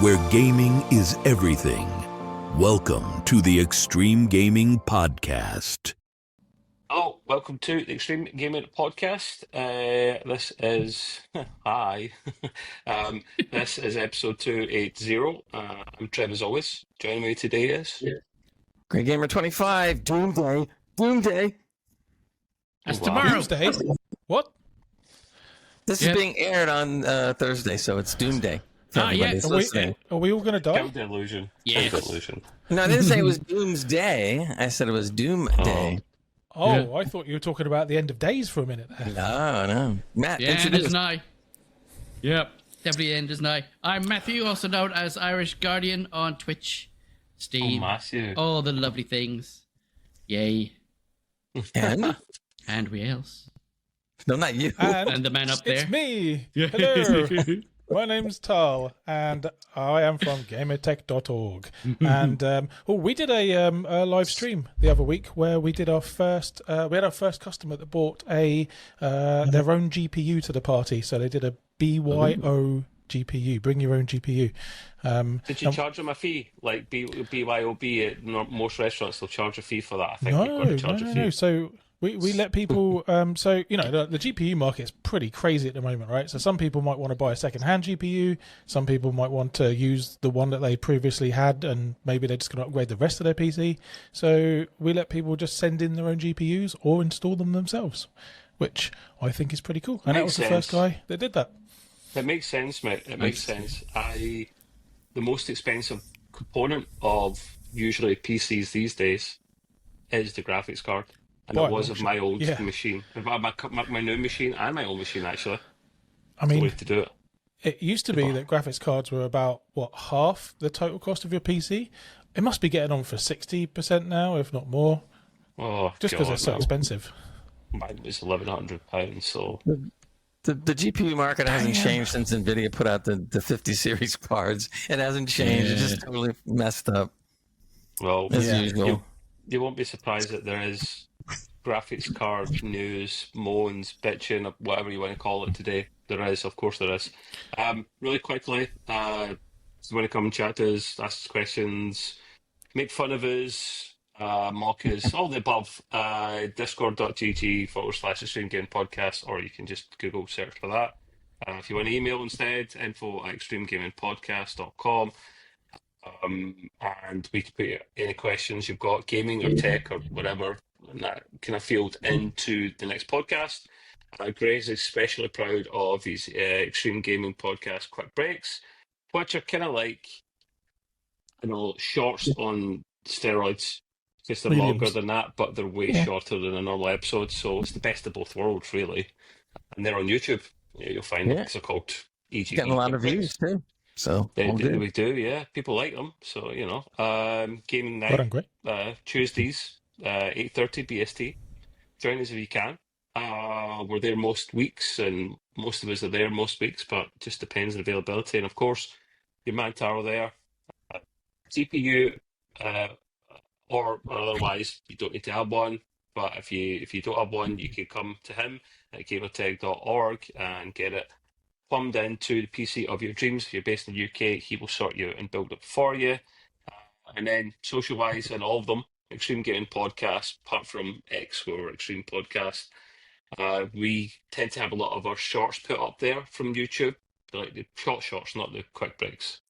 where gaming is everything. Welcome to the Extreme Gaming Podcast. Hello, welcome to the Extreme Gaming Podcast. This is hi. This is episode 280. I'm Trev as always. Joining me today is Great Gamer 25. Doomsday. That's Wow. tomorrow. Tuesday? What? This Yep. is being aired on Thursday, so it's Doomday. For Ah, everybody yes. who's listening. Are we all going to die? Count the illusion. Yes. Count the illusion. No, I didn't say it was Doomsday. I said it was Doomday. Oh, Yeah. I thought you were talking about the end of days for a minute there. No. Matt, Yeah, it introduce. is now. Yep, definitely end is now. I'm Matthew, also known as Irish Guardian on Twitch, Oh, Steam, Matthew. all the lovely things. Yay. And? And we else. No, not you. And the man up there. It's me. Hello. My name's Tal, and I am from gamertech.org. And we did a live stream the other week where we did our first. We had our first customer that bought their own GPU to the party. So they did a BYO GPU, bring your own GPU. Did you charge them a fee? Like BYOB at most restaurants, they'll charge a fee for that. I think you've got to charge a fee. No. So we let people. So you know the GPU market is pretty crazy at the moment, right? So some people might want to buy a second-hand GPU. Some people might want to use the one that they previously had, and maybe they're just going to upgrade the rest of their PC. So we let people just send in their own GPUs or install them themselves, which I think is pretty cool. And that was Makes the first sense. guy that did that. It makes sense, mate. It makes sense. The most expensive component of usually PCs these days is the graphics card. And Right, it was of my old yeah. machine. My new machine and my old machine, actually. I The way mean, to do it. it used to be that graphics cards were about half the total cost of your PC. It must be getting on for 60% now, if not more, Oh, just because they're God, so no. expensive. Mine was £1,100, so The GPU market hasn't changed since Nvidia put out the 50 series cards. It hasn't changed. It's just totally messed up, well, as usual. you won't be surprised that there is graphics card news, moans, bitching, or whatever you want to call it today. There is, of course, there is. Really quickly, if you want to come and chat to us, ask us questions, make fun of us, mock us, all the above. Discord.gg/Extreme Game Podcast, or you can just Google search for that. If you want to email instead, info@extremegamingpodcast.com. And we can put any questions you've got, gaming or tech or whatever, in that kind of field into the next podcast. Gray's especially proud of his Extreme Gaming Podcast Quick Breaks, which are kind of like, shorts on steroids. Because they're Mediums. longer than that, but they're way shorter than a normal episode. So it's the best of both worlds, really. And they're on YouTube. Yeah, you'll find them. 'Cause they're called EGP. Getting a lot of Quick Breaks. views, too. So, They, all good. we do, yeah. People like them. So, gaming Well night, done, Greg. Tuesdays, 8:30 BST. Join us if you can. We're there most weeks, and most of us are there most weeks, but it just depends on availability. And of course, your man Taro there. CPU, or otherwise, you don't need to have one. But if you don't have one, you can come to him at gamertech.org and get it plumbed into the PC of your dreams. If you're based in the UK, he will sort you out and build it for you. And then social-wise, in all of them, Extreme Gaming Podcast, apart from X, where we're Extreme Podcast, we tend to have a lot of our shorts put up there from YouTube. They're like the shorts, not the quick breaks.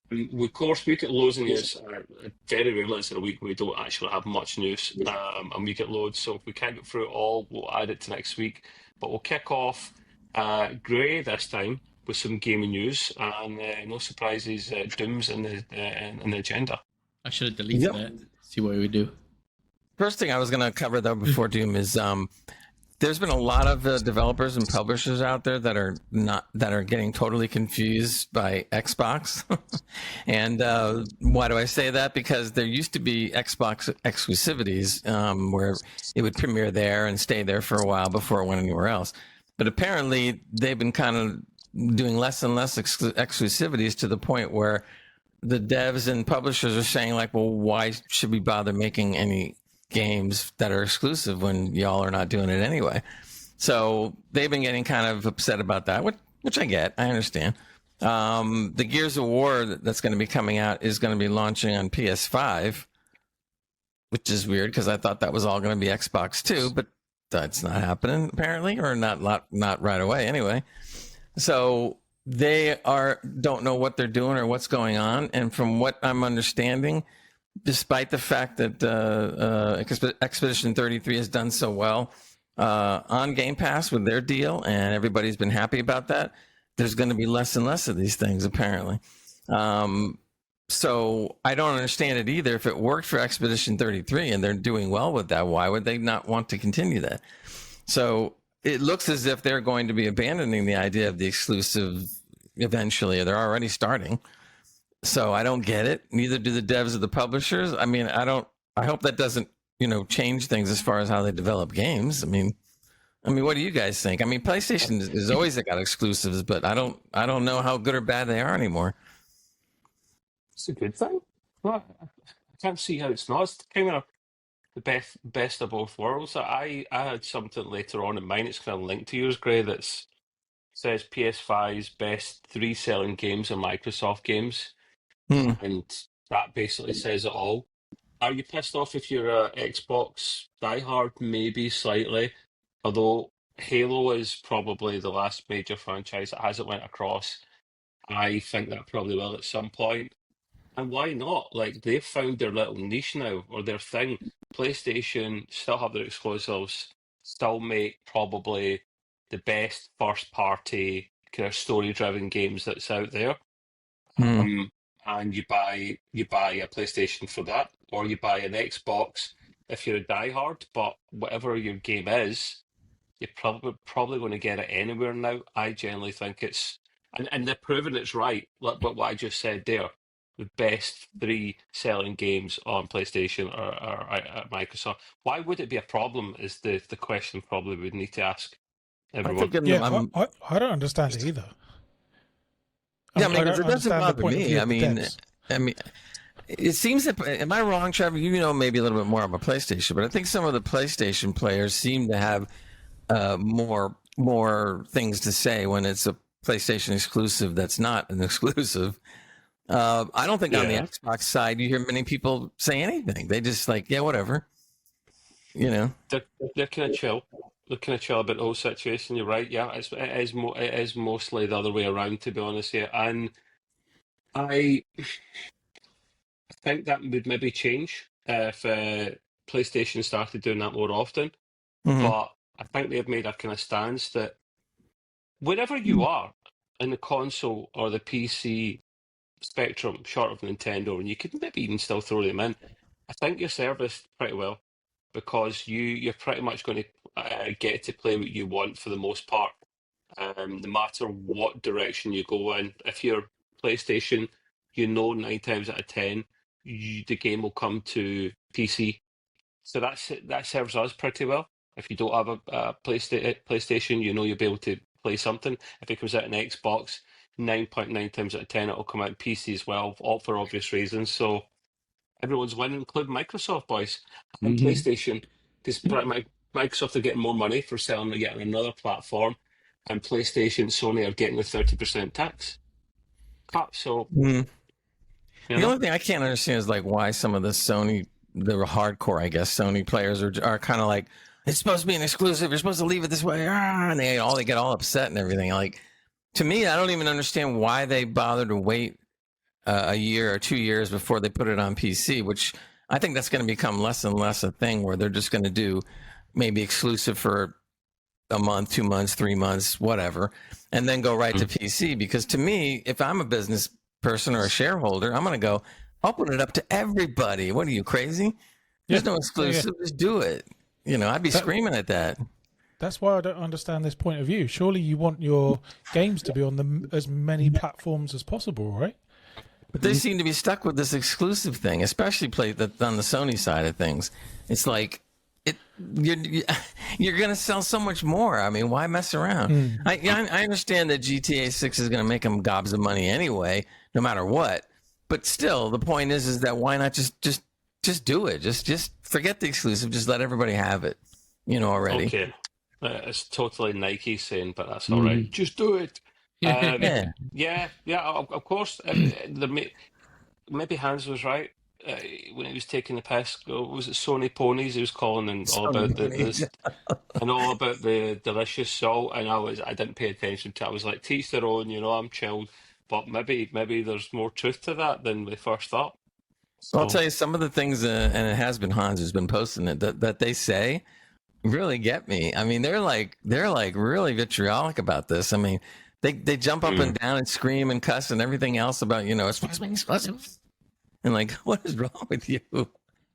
And we, of course, we get loads of news. Very rarely is it a week we don't actually have much news, and we get loads. So if we can't get through it all, we'll add it to next week. But we'll kick off Gray this time with some gaming news, and no surprises, Doom's in the agenda. I should have deleted that. See what we do. First thing I was going to cover, though, before Doom is there's been a lot of developers and publishers out there that are getting totally confused by Xbox. And why do I say that? Because there used to be Xbox exclusivities where it would premiere there and stay there for a while before it went anywhere else. But apparently they've been kind of doing less and less exclusivities to the point where the devs and publishers are saying, like, well, why should we bother making any games that are exclusive when y'all are not doing it anyway? So they've been getting kind of upset about that, which I get, I understand. The Gears of War that's going to be coming out is going to be launching on PS5, which is weird because I thought that was all going to be Xbox too, but that's not happening apparently, or not right away anyway. So they don't know what they're doing or what's going on. And from what I'm understanding, despite the fact that Expedition 33 has done so well on Game Pass with their deal, and everybody's been happy about that, there's going to be less and less of these things apparently. So I don't understand it either. If it worked for Expedition 33 and they're doing well with that, why would they not want to continue that? So it looks as if they're going to be abandoning the idea of the exclusive eventually. They're already starting. So I don't get it. Neither do the devs or the publishers. I mean, I hope that doesn't, change things as far as how they develop games. I mean, what do you guys think? I mean, PlayStation is always got exclusives, but I don't know how good or bad they are anymore. It's a good thing. Well, I can't see how it's not. It's kind of the best of both worlds. I had something later on in mine. It's kind of linked to yours, Gray. That says PS5's best 3 selling games are Microsoft games, and that basically says it all. Are you pissed off if you're a Xbox diehard? Maybe slightly, although Halo is probably the last major franchise that hasn't went across. I think that probably will at some point. And why not? Like, they've found their little niche now, or their thing. PlayStation still have their exclusives, still make probably the best first-party kind of story-driven games that's out there. And you buy a PlayStation for that, or you buy an Xbox if you're a diehard. But whatever your game is, you're probably going to get it anywhere now. I generally think it's, and they're proving it's right. Like what I just said there. The best 3 selling games on PlayStation are at Microsoft. Why would it be a problem is the question probably we'd need to ask everyone. I don't understand it either. Yeah, it doesn't bother me. I mean, it seems that, am I wrong, Trevor? Maybe a little bit more of a PlayStation, but I think some of the PlayStation players seem to have more things to say when it's a PlayStation exclusive that's not an exclusive. I don't think on the Xbox side you hear many people say anything. They just whatever. They're kind of chill. They're kind of chill about the whole situation. You're right. Yeah, it is mostly the other way around, to be honest here. And I think that would maybe change if PlayStation started doing that more often. But I think they've made a kind of stance that wherever you are in the console or the PC spectrum, short of Nintendo, and you could maybe even still throw them in, I think you're serviced pretty well, because you're pretty much going to get to play what you want for the most part, no matter what direction you go in. If you're PlayStation, 9 times out of 10 the game will come to PC, so that serves us pretty well. If you don't have a PlayStation, you'll be able to play something. If it comes out on Xbox, 9.9 times out of 10 it'll come out on PC as well, all for obvious reasons. So everyone's winning, including Microsoft, boys, and PlayStation, because Microsoft are getting more money for selling it on another platform, and PlayStation and Sony are getting the 30% tax cut. So the only thing I can't understand is why some of the hardcore, I guess, Sony players are kind of it's supposed to be an exclusive, you're supposed to leave it this way, and they get all upset and everything. To me, I don't even understand why they bother to wait a year or 2 years before they put it on PC, which I think that's going to become less and less a thing, where they're just going to do maybe exclusive for a month, 2 months, 3 months, whatever, and then go right to PC. Because to me, if I'm a business person or a shareholder, I'm going to go, open it up to everybody. What are you, crazy? There's no exclusive. Just do it. I'd be screaming at that. That's why I don't understand this point of view. Surely you want your games to be on as many platforms as possible, right? But they seem to be stuck with this exclusive thing, especially on the Sony side of things. It's you're going to sell so much more. I mean, why mess around? I understand that GTA 6 is going to make them gobs of money anyway, no matter what. But still, the point is that why not just do it? Just forget the exclusive. Just let everybody have it, already. Okay. It's totally Nike saying, but that's all right. Just do it. Yeah, of course. Maybe Hans was right when he was taking the piss. Was it Sony ponies he was calling and all about this and all about the delicious salt? And I didn't pay attention to it. I was like, teach their own, I'm chilled. But maybe there's more truth to that than we first thought. Well, I'll tell you some of the things, and it has been Hans who's been posting it that they say really get me. I mean, they're like really vitriolic about this. I mean, they jump up and down and scream and cuss and everything else about and like, what is wrong with you?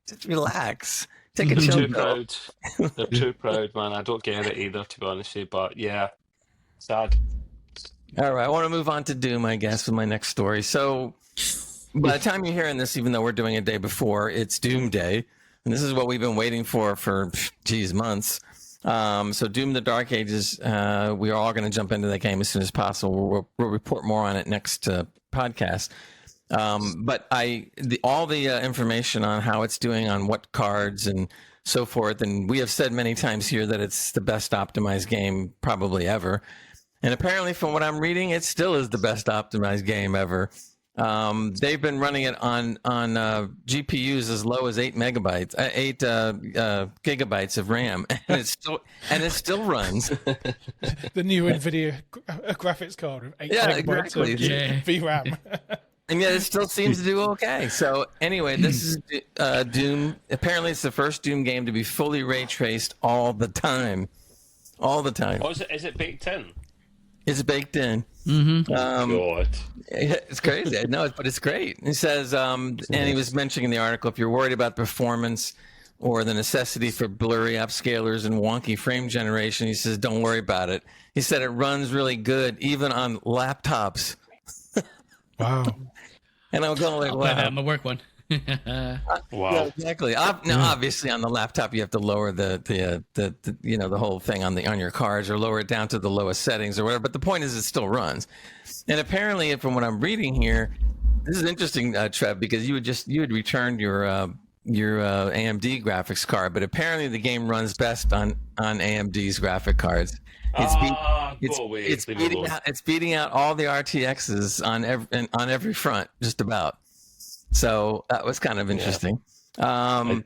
Just relax. Take a chill. Too proud. They're too proud, man. I don't get it either, to be honest with you. But yeah, sad. All right, I want to move on to Doom, I guess, with my next story. So by the time you're hearing this, even though we're doing a day before, it's Doom Day. And this is what we've been waiting for months. So Doom: The Dark Ages, we are all going to jump into that game as soon as possible. We'll report more on it next podcast. But all the information on how it's doing on what cards and so forth, and we have said many times here that it's the best optimized game probably ever. And apparently, from what I'm reading, it still is the best optimized game ever. They've been running it on GPUs as low as 8 gigabytes of RAM, and it still runs. The new Nvidia graphics card of 8 gigabytes of VRAM. And yet it still seems to do okay. So anyway, this is Doom. Apparently, it's the first Doom game to be fully ray traced all the time. All the time. Oh, is it baked in? It's baked in. Mm-hmm. God. It's crazy. No, but it's great. He says, and he was mentioning in the article, if you're worried about performance or the necessity for blurry upscalers and wonky frame generation, he says, don't worry about it. He said it runs really good, even on laptops. Wow. And I'm going like, I'll wow. play that on my work one. Wow. Yeah, exactly. Now, obviously, on the laptop, you have to lower the whole thing on your cards, or lower it down to the lowest settings or whatever. But the point is, it still runs. And apparently, from what I'm reading here, this is interesting, Trev, because you had returned your AMD graphics card, but apparently the game runs best on AMD's graphic cards. It's beating out all the RTXs on every front, just about. So that was kind of interesting. Yeah.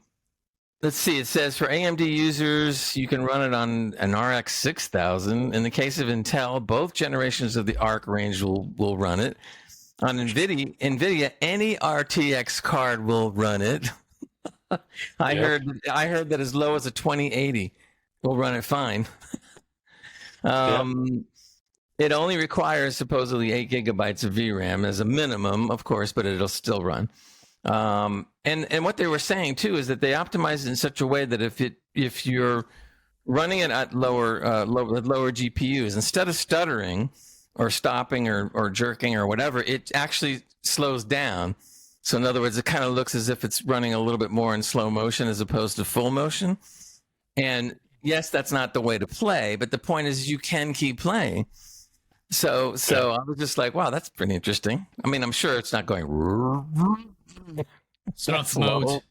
Let's see. It says for AMD users, you can run it on an RX 6000. In the case of Intel, both generations of the ARC range will run it. On Nvidia, any RTX card will run it. I heard that as low as a 2080 will run it fine. It only requires supposedly 8 gigabytes of VRAM as a minimum, of course, but it'll still run. And what they were saying too is that they optimize it in such a way that if you're running it at lower GPUs, instead of stuttering or stopping or jerking or whatever, it actually slows down. So in other words, it kind of looks as if it's running a little bit more in slow motion as opposed to full motion. And yes, that's not the way to play, but the point is you can keep playing. So I was just like, wow, that's pretty interesting. I mean, I'm sure it's not going. Soft mode.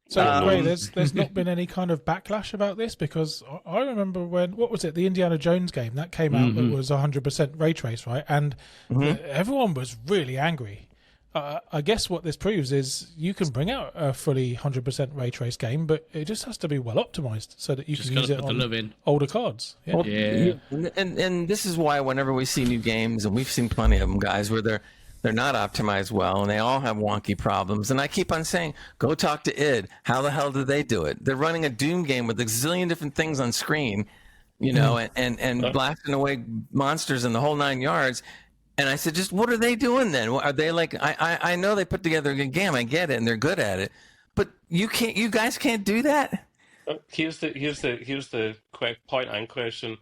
So, Ray, there's not been any kind of backlash about this, because I remember what was it, the Indiana Jones game that came out that was 100% ray trace, right? And everyone was really angry. I guess what this proves is you can bring out a fully 100% ray trace game, but it just has to be well optimized so that you can use it on older cards. Yeah. Well, and this is why whenever we see new games, and we've seen plenty of them, guys, where they're not optimized well and they all have wonky problems, and I keep on saying, go talk to id. How the hell did they do it? They're running a Doom game with a zillion different things on screen, and blasting away monsters in the whole 9 yards. And I said, just what are they doing then? Are they like, I know they put together a good game, I get it, and they're good at it, but you guys can't do that? Here's the point and question: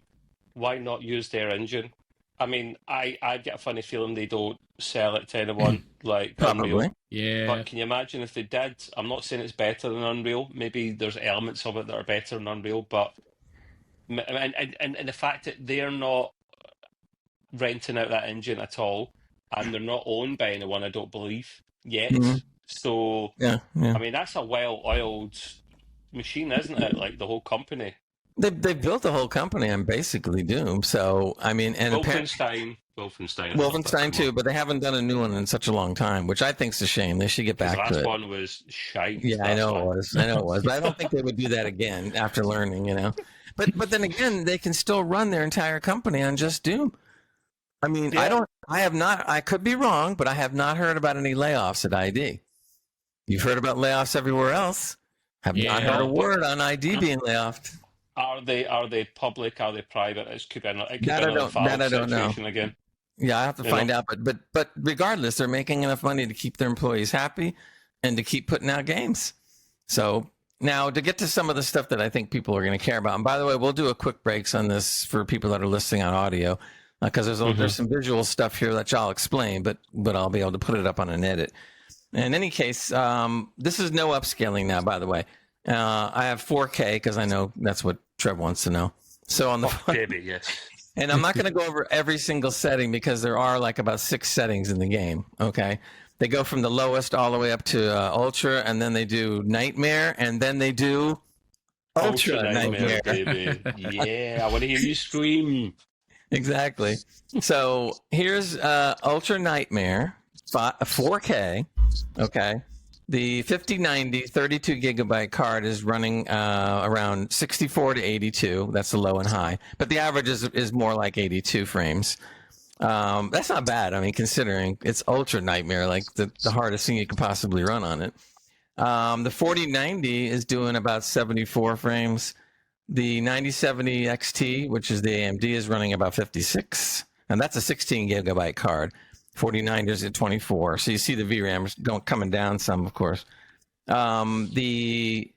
why not use their engine? I mean, I get a funny feeling they don't sell it to anyone like Probably. Unreal. Yeah. But can you imagine if they did? I'm not saying it's better than Unreal. Maybe there's elements of it that are better than Unreal, but and the fact that they're not renting out that engine at all, and they're not owned by anyone, I don't believe yet. So yeah. I mean, that's a well-oiled machine, isn't it? Like the whole company. They built the whole company on basically Doom. So I mean, and Wolfenstein too, but they haven't done a new one in such a long time, which I think's a shame. They should get back to it. The last one was shite. Yeah, I know it was, but I don't think they would do that again after learning, But then again, they can still run their entire company on just Doom. I mean, Yeah. I could be wrong, but I have not heard about any layoffs at ID. You've heard about layoffs everywhere else. Have not heard a word on ID being layoffed. Are they public? Are they private? It could be another I don't know. Again. Yeah, I have to find out. But regardless, they're making enough money to keep their employees happy and to keep putting out games. So now to get to some of the stuff that I think people are going to care about. And by the way, we'll do a quick breaks on this for people that are listening on audio because there's some visual stuff here that I'll explain, but I'll be able to put it up on an edit. In any case, this is no upscaling now, by the way. I have 4K because I know that's what Trev wants to know. So on the baby, yes. And I'm not going to go over every single setting because there are like about 6 settings in the game. Okay, they go from the lowest all the way up to ultra, and then they do nightmare, and then they do ultra nightmare. Baby. Yeah, I want to hear you scream. Exactly. So here's ultra nightmare, 4K. Okay. The 5090 32 gigabyte card is running around 64 to 82. That's the low and high, but the average is more like 82 frames. That's not bad. I mean, considering it's ultra nightmare, like the hardest thing you could possibly run on it. The 4090 is doing about 74 frames. The 9070 XT, which is the AMD, is running about 56, and that's a 16 gigabyte card. 49ers at 24. So you see the VRAM coming down some, of course. The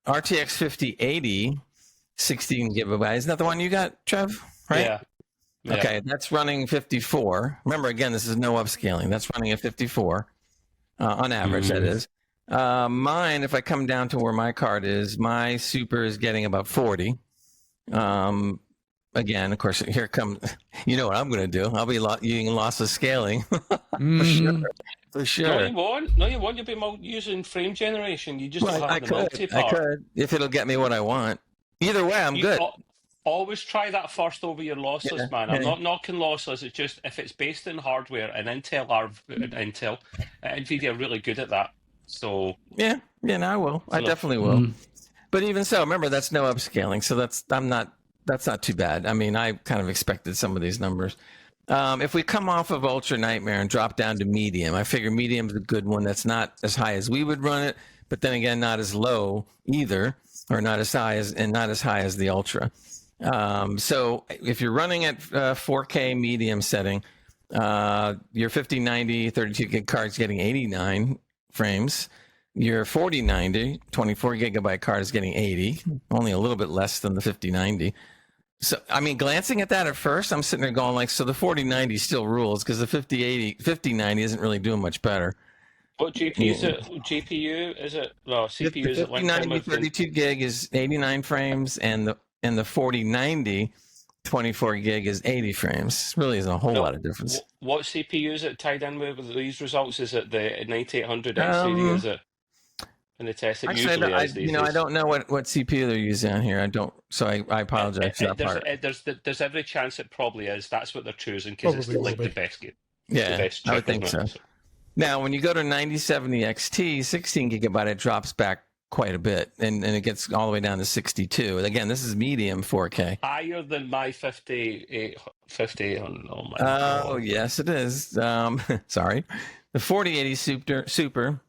RTX 5080, 16 gigabytes. Isn't that the one you got, Trev? Right? Yeah. Okay, that's running 54. Remember, again, this is no upscaling. That's running at 54 on average, that is. Mine, if I come down to where my card is, my super is getting about 40. Again, of course, here comes, you know what I'm going to do. I'll be using lossless scaling. For sure. No, you won't. You'll be using frame generation. You just have the multi part. I could, if it'll get me what I want. Either way, I'm good. Always try that first over your lossless, man. I'm not knocking lossless. It's just if it's based in hardware, and Nvidia are really good at that. So yeah, no, I will. I definitely will. But even so, remember that's no upscaling, so that's not too bad. I mean, I kind of expected some of these numbers. If we come off of Ultra Nightmare and drop down to medium, I figure medium's a good one. That's not as high as we would run it, but then again, not as low either, or not as high as the Ultra. So if you're running at 4K medium setting, your 5090 32 gig card's getting 89 frames. Your 4090 24 gigabyte card is getting 80, only a little bit less than the 5090. So, I mean, glancing at that at first, I'm sitting there going like, so the 4090 still rules because the 5090 isn't really doing much better. What GPU is it? GPU is it? No, CPU is it? 5090 32 gig is 89 frames, and the 4090 24 gig is 80 frames. It really isn't a whole lot of difference. What CPU is it tied in with these results? Is it the 9800 X3D? Is it? And the test it actually, usually is these days. I don't know what CPU they're using on here. I don't, so I apologize for that part. There's every chance it probably is. That's what they're choosing because it's like the best game. Yeah, I would think so. Now, when you go to 9070 XT, 16 gigabyte, it drops back quite a bit, and it gets all the way down to 62. Again, this is medium 4K. Higher than my 5800. Oh my God. Oh, yes, it is. Sorry. The 4080 Super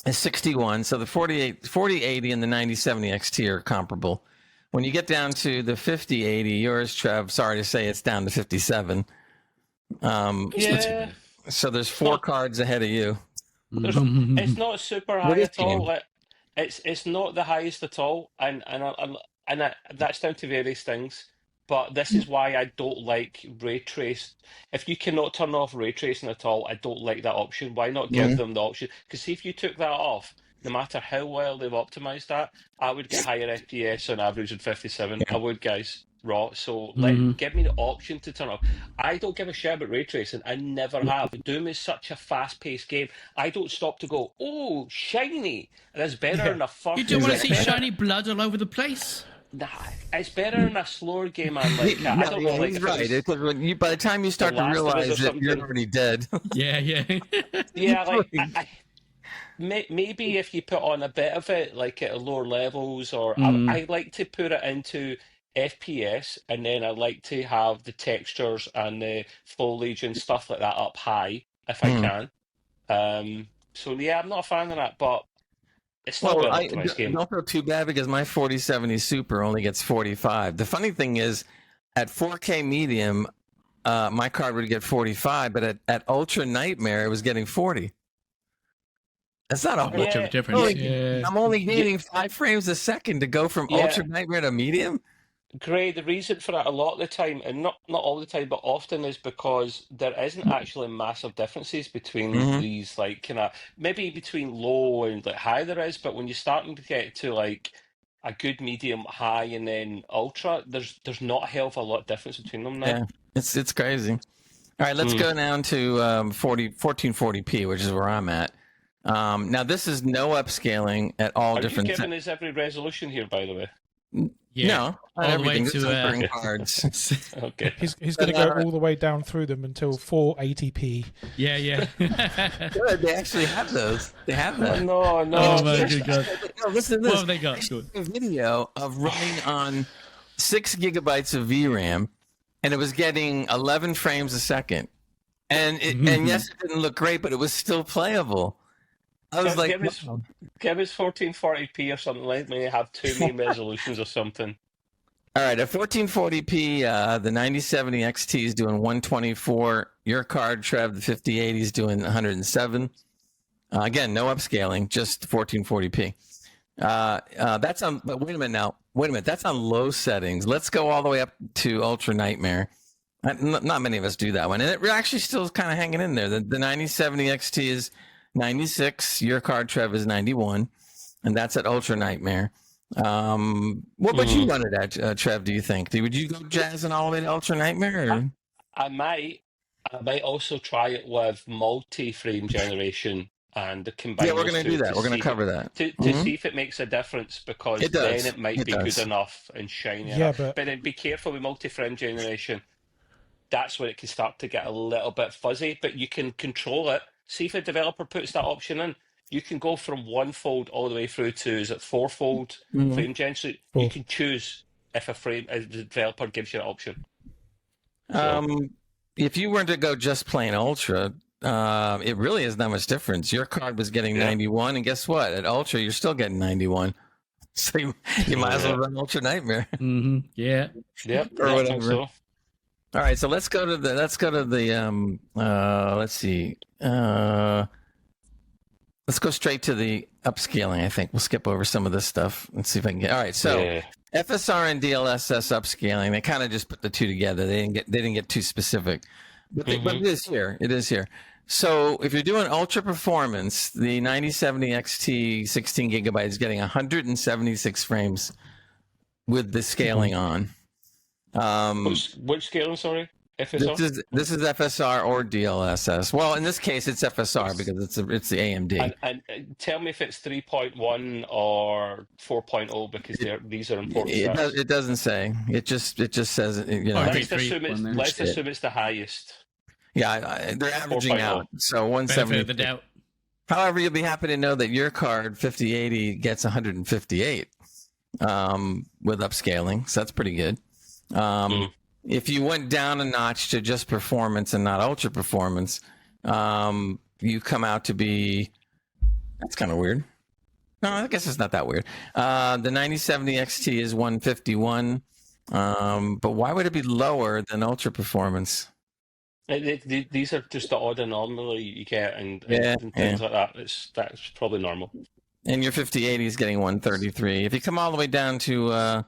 is 61. So the 4080 and the 9070 XT are comparable. When you get down to the 5080, yours, Trev, sorry to say it's down to 57. Yeah. So there's 4 cards ahead of you. It's not super high at all. It's not the highest at all, and that's down to various things. But this is why I don't like ray trace. If you cannot turn off ray tracing at all, I don't like that option. Why not give them the option? Because if you took that off, no matter how well they've optimized that, I would get higher FPS on average than 57. I would, guys. Raw. So give me the option to turn off. I don't give a shit about ray tracing. I never have. Doom is such a fast-paced game. I don't stop to go, oh, shiny. That's better than a fucking. You don't want to see shiny blood all over the place. Nah, it's better in a slower game. I'm like, I don't know, like he's if it right. was Because when you, by the time you start to Last of Us or realize that you're something. already dead. Yeah, yeah. yeah, like maybe if you put on a bit of it, like at lower levels, or I like to put it into FPS, and then I like to have the textures and the foliage and stuff like that up high if I can. So yeah, I'm not a fan of that, but it's still Well, an I optimized game. don't feel too bad because my 4070 Super only gets 45. The funny thing is, at 4K medium, my card would get 45, but at Ultra Nightmare, it was getting 40. That's not a whole Much of a difference. I'm only gaining 5 frames a second to go from Ultra Nightmare to medium. Gray, the reason for that a lot of the time, and not all the time, but often, is because there isn't actually massive differences between these, like, kind of, maybe between low and like high there is, but when you're starting to get to like a good medium, high, and then ultra, there's not a hell of a lot of difference between them now. Yeah, it's crazy. All right, let's go down to 1440p, which is where I'm at. Now this is no upscaling at all. Are different. You giving us every resolution here, by the way? Yeah. No, not All the way everything. to, Certain cards. Okay. He's going to go all the way down through them until 480p. Yeah, yeah. Good, they actually have those. They have that. No. Oh my good God. No, listen to this. What have they got? Good. A video of running on 6 gigabytes of VRAM, and it was getting 11 frames a second. And and yes, it didn't look great, but it was still playable. I was like, give us 1440p or something. Let me have too many resolutions or something. all right, at 1440p, the 9070 XT is doing 124. Your card, Trev, the 5080 is doing 107. Again, no upscaling, just 1440p. That's on. But wait a minute now. Wait a minute. That's on low settings. Let's go all the way up to Ultra Nightmare. Not many of us do that one, and it actually still is kind of hanging in there. The 9070 XT is 96. Your card, Trev, is 91, and that's at Ultra Nightmare. What would you run it at, Trev? Do you think? Would you go jazzing all the way to Ultra Nightmare? Or? I might also try it with multi-frame generation and combine. Yeah, we're going to do that. We're going to cover that to see if it makes a difference, because it does. then it might be good enough and shiny enough. But then be careful with multi-frame generation. That's where it can start to get a little bit fuzzy, but you can control it. See if a developer puts that option in. You can go from one fold all the way through to, is it four-fold frame gen? So you can choose if the developer gives you that option. So. If you were to go just plain Ultra, it really isn't that much difference. Your card was getting 91, and guess what? At Ultra, you're still getting 91. So you might as well run Ultra Nightmare. Yeah. Yep. Or I think whatever. so. All right, so let's go to the let's see. Let's go straight to the upscaling. I think we'll skip over some of this stuff and see if I can get. All right, so FSR and DLSS upscaling, they kind of just put the two together. They didn't get too specific, but it is here. It is here. So if you're doing ultra performance, the 9070 XT 16 gigabytes is getting 176 frames with the scaling on. Which scaling? Sorry, FSR. This is FSR or DLSS. Well, in this case, it's FSR because it's the AMD. And tell me if it's 3.1 or 4.0, because these are important. It doesn't say. It just says Let's assume it's the highest. Yeah, they're averaging out. So 170. The doubt. However, you'll be happy to know that your card 5080 gets 158 with upscaling. So that's pretty good. If you went down a notch to just performance and not ultra performance, you come out to be, that's kind of weird. No, I guess it's not that weird. The 9070 XT is 151, but why would it be lower than ultra performance? These are just the odd anomaly you get and things like that. That's probably normal. And your 5080 is getting 133. If you come all the way down to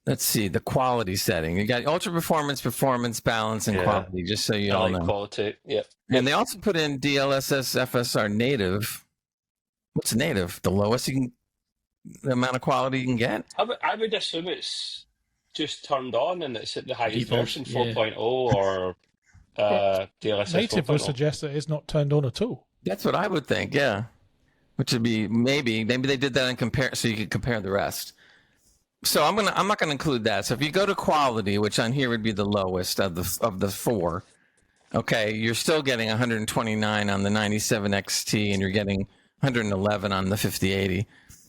let's see, the quality setting. You got ultra performance, balance, and quality, just so you all know. Quality, yeah. And they also put in DLSS FSR native. What's native? The lowest the amount of quality you can get? I would assume it's just turned on and it's at the highest Default, version, 4.0 or DLSS Native 4.0. would suggest that it's not turned on at all. That's what I would think, yeah. Which would be maybe they did that in so you could compare the rest. So I'm not gonna include that. So if you go to quality, which on here would be the lowest of the four, okay, you're still getting 129 on the 97 XT, and you're getting 111 on the 5080.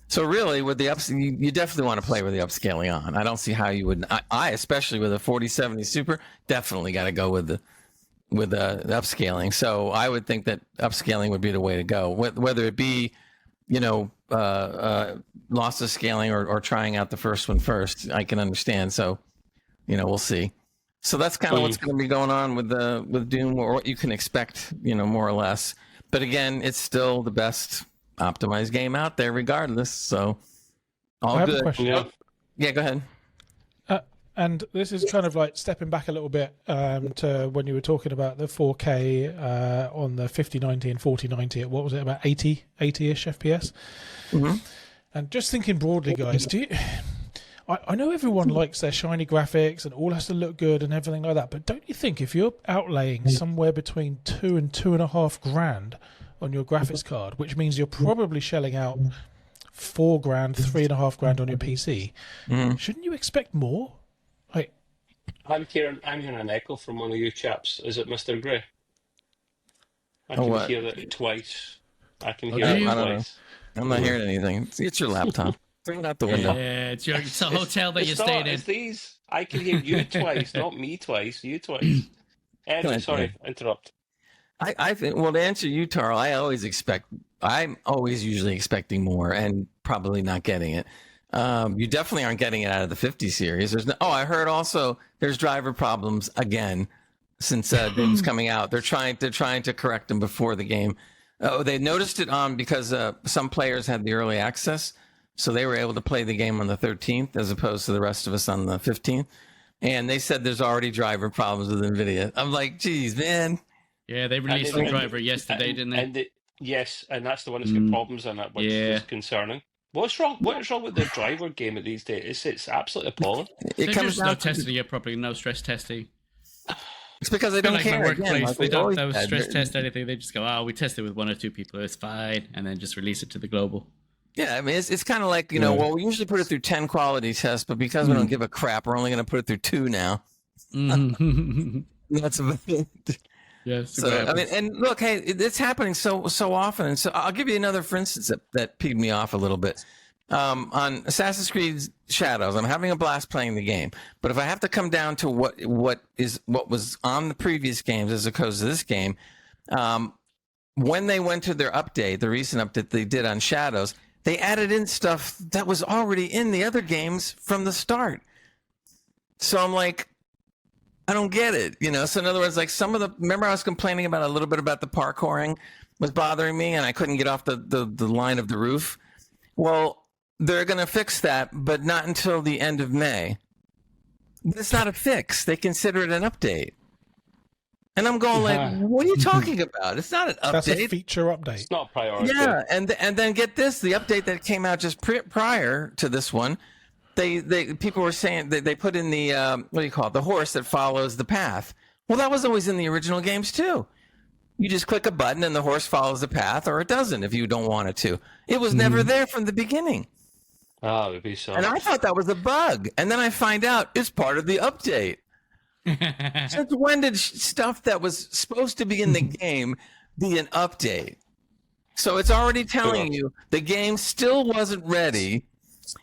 So really, with the you definitely want to play with the upscaling on. I don't see how you would. I especially with a 4070 Super, definitely got to go with the upscaling. So I would think that upscaling would be the way to go. Whether it be, loss of scaling or trying out the first one first, I can understand. So, we'll see. So that's kind of what's going to be going on with Doom, or what you can expect, more or less. But again, it's still the best optimized game out there, regardless. So all I have good. a question. Yeah, go ahead. And this is kind of like stepping back a little bit to when you were talking about the 4K on the 5090 and 4090 at, what was it, about 80-ish FPS? Mm-hmm. And just thinking broadly, guys, I know everyone likes their shiny graphics and all has to look good and everything like that, but don't you think if you're outlaying somewhere between $2,000 and $2,500 on your graphics card, which means you're probably shelling out $4,000, $3,500 on your PC, shouldn't you expect more? I'm hearing an echo from one of you chaps. Is it Mr. Gray? I can hear that twice. I can hear it I don't twice. know. I'm not hearing anything. It's your laptop. Throw it out the window. Yeah, it's a hotel that you're staying in. It's these. I can hear you twice, not me twice. You twice. Anyway, sorry, interrupt. I think, well, to answer you, Tarl, I'm always usually expecting more and probably not getting it. You definitely aren't getting it out of the 50 series. I heard also there's driver problems again since Doom's coming out. They're trying to correct them before the game. They noticed it because some players had the early access, so they were able to play the game on the 13th as opposed to the rest of us on the 15th. And they said there's already driver problems with Nvidia. I'm like, geez, man. Yeah, they released the driver yesterday, didn't they? Yes, and that's the one that's got problems in it, which is concerning. What's wrong? What is wrong with the driver game at these days? It's absolutely appalling. They're just not testing it properly. No stress testing. It's because they don't care. My workplace, again, they don't stress test anything. They just go, we tested with 1 or 2 people. It's fine, and then just release it to the global. Yeah, I mean, it's kind of like, well, we usually put it through 10 quality tests, but because we don't give a crap, we're only going to put it through 2 now. That's about it. Yes. So, I mean, and look, hey, it's happening so often. And so I'll give you another, for instance, that peeved me off a little bit. On Assassin's Creed Shadows, I'm having a blast playing the game. But if I have to come down to what was on the previous games as opposed to this game, when they went to their update, the recent update they did on Shadows, they added in stuff that was already in the other games from the start. So I'm like, I don't get it, So in other words, like remember I was complaining about a little bit about the parkouring was bothering me, and I couldn't get off the line of the roof. Well, they're going to fix that, but not until the end of May. But it's not a fix. They consider it an update. And I'm going like, what are you talking about? It's not an update. That's a feature update. It's not priority. Yeah, and then get this, the update that came out just prior to this one, people were saying they put in the what do you call it, the horse that follows the path. Well, that was always in the original games too. You just click a button and the horse follows the path, or it doesn't if you don't want it to. It was never there from the beginning. Oh, it would be so. And I thought that was a bug, and then I find out it's part of the update. Since when did stuff that was supposed to be in the game be an update? So it's already telling you the game still wasn't ready.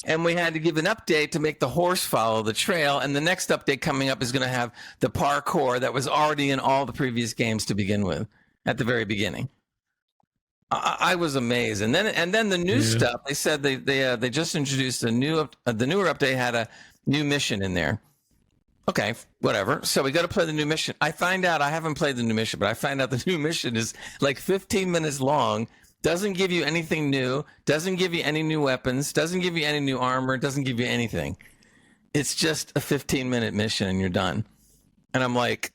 And we had to give an update to make the horse follow the trail. And the next update coming up is going to have the parkour that was already in all the previous games to begin with at the very beginning. I was amazed. And then the new stuff, they said they just introduced the newer update had a new mission in there. Okay, whatever. So we got to play the new mission. I find out, I haven't played the new mission, but I find out the new mission is like 15 minutes long. Doesn't give you anything new, doesn't give you any new weapons, doesn't give you any new armor, doesn't give you anything. It's just a 15-minute mission and you're done. And I'm like,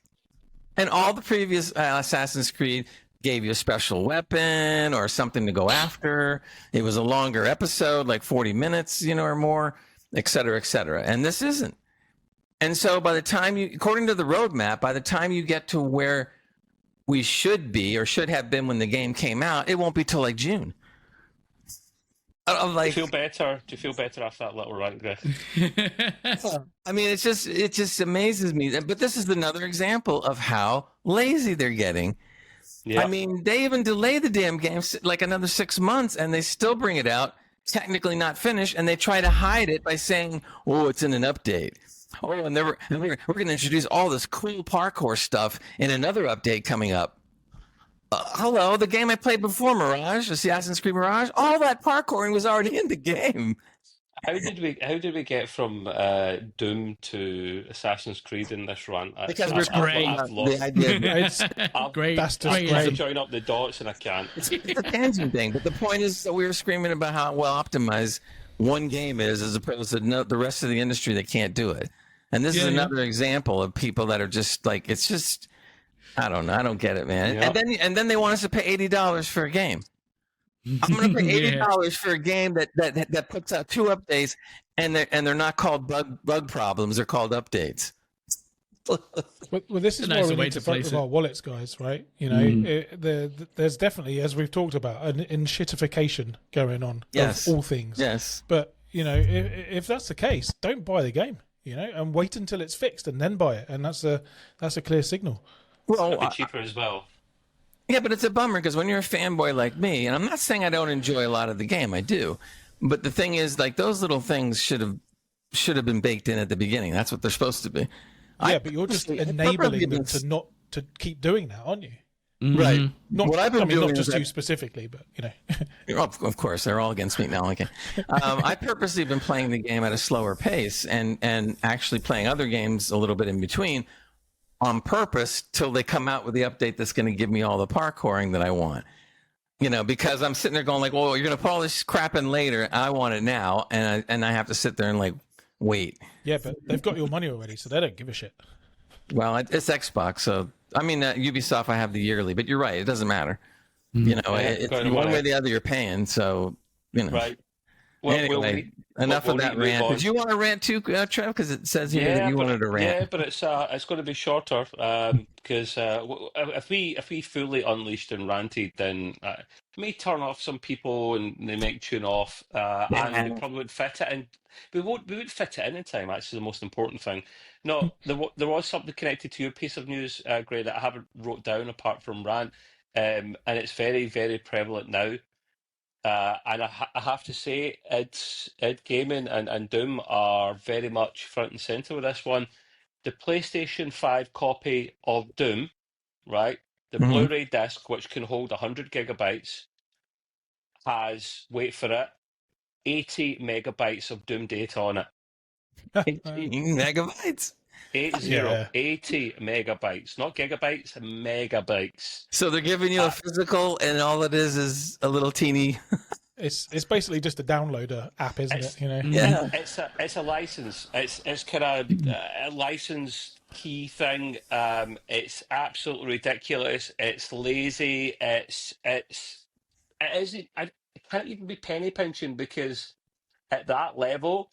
and all the previous Assassin's Creed gave you a special weapon or something to go after. It was a longer episode, like 40 minutes, or more, et cetera, et cetera. And this isn't. And so by the time according to the roadmap, by the time you get to where we should be or should have been when the game came out, it won't be till like June. I'm Do you like, feel better? Do you feel better after that little rant, Griff? I mean, it just amazes me. But this is another example of how lazy they're getting. Yeah. I mean, they even delay the damn game like another 6 months, and they still bring it out, technically not finished, and they try to hide it by saying, "Oh, it's in an update." Oh, and we're going to introduce all this cool parkour stuff in another update coming up. Hello, the game I played before, Mirage, Assassin's Creed Mirage, all that parkouring was already in the game. How did we get from Doom to Assassin's Creed in this rant? Because we're great. talking about the idea. It's, Great. that's just Great. I have to great. join up the dots and I can't. It's a tangent thing, but the point is that we were screaming about how well optimized one game is as opposed to the rest of the industry that can't do it. And this is another example of people that are just like, it's just, I don't know. I don't get it, man. Yeah. And then they want us to pay $80 for a game. I'm going to pay $80 for a game that puts out 2 updates, and they're not called bug problems. They're called updates. Well, this is A nicer why we way need to to vote place with it. our wallets, guys. Right? You know, there's definitely, as we've talked about, an enshittification going on Yes. of all things. Yes. But you know, if that's the case, don't buy the game. You know, and wait until it's fixed and then buy it. And that's a clear signal. Well, It'd be cheaper as well. yeah, but it's a bummer because when you're a fanboy like me, and I'm not saying I don't enjoy a lot of the game, I do. But the thing is, like, those little things should have been baked in at the beginning. That's what they're supposed to be. Yeah, but you're just enabling them to keep doing that, aren't you? Right. Not, What I've been doing not is just that- you specifically, but you know. Of course, they're all against me now. Okay, I purposely been playing the game at a slower pace and actually playing other games a little bit in between on purpose till they come out with the update that's going to give me all the parkouring that I want. You know, because I'm sitting there going like, well, you're going to put all this crap in later. I want it now, and I have to sit there and like wait. Yeah, but they've got your money already, so they don't give a shit. Well, it's Xbox, so I mean Ubisoft. I have the yearly, but you're right. It doesn't matter. You know, it's got it one away. way or the other you're paying. So you know. Right. Well, Anyway, enough we'll of that move rant. on. Did you want to rant too, Trev? Because it says here that you wanted to rant. Yeah, but it's going to be shorter because if we fully unleashed and ranted, then it may turn off some people and they might tune off, and we probably would fit it in. We would fit it in time. Actually, the most important thing. No, there was something connected to your piece of news, Gray, that I haven't wrote down apart from rant, and it's very, very prevalent now. And I have to say, id Gaming and Doom are very much front and center with this one. The PlayStation 5 copy of Doom, right? The Mhm. Blu-ray disc, which can hold 100 gigabytes, has, wait for it, 80 megabytes of Doom data on it. 18 megabytes. 80, Yeah. 80 megabytes, not gigabytes, megabytes. So they're giving you a physical, and all it is a little teeny. It's basically just a downloader app, isn't it? You know. Yeah. It's a license. It's kind of a license key thing. It's absolutely ridiculous. It's lazy. It isn't. It can't even be penny pinching because at that level,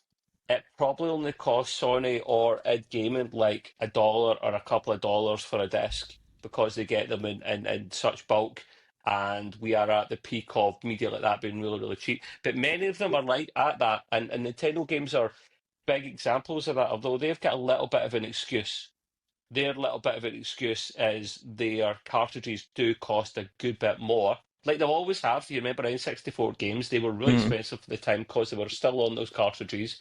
it probably only costs Sony or id Gaming like $1 or a couple of dollars for a disc because they get them in such bulk. And we are at the peak of media like that being really, really cheap. But many of them are like at that. And Nintendo games are big examples of that, although they've got a little bit of an excuse. Their little bit of an excuse is their cartridges do cost a good bit more. Like they always have. You remember N64 games, they were really expensive for the time because they were still on those cartridges.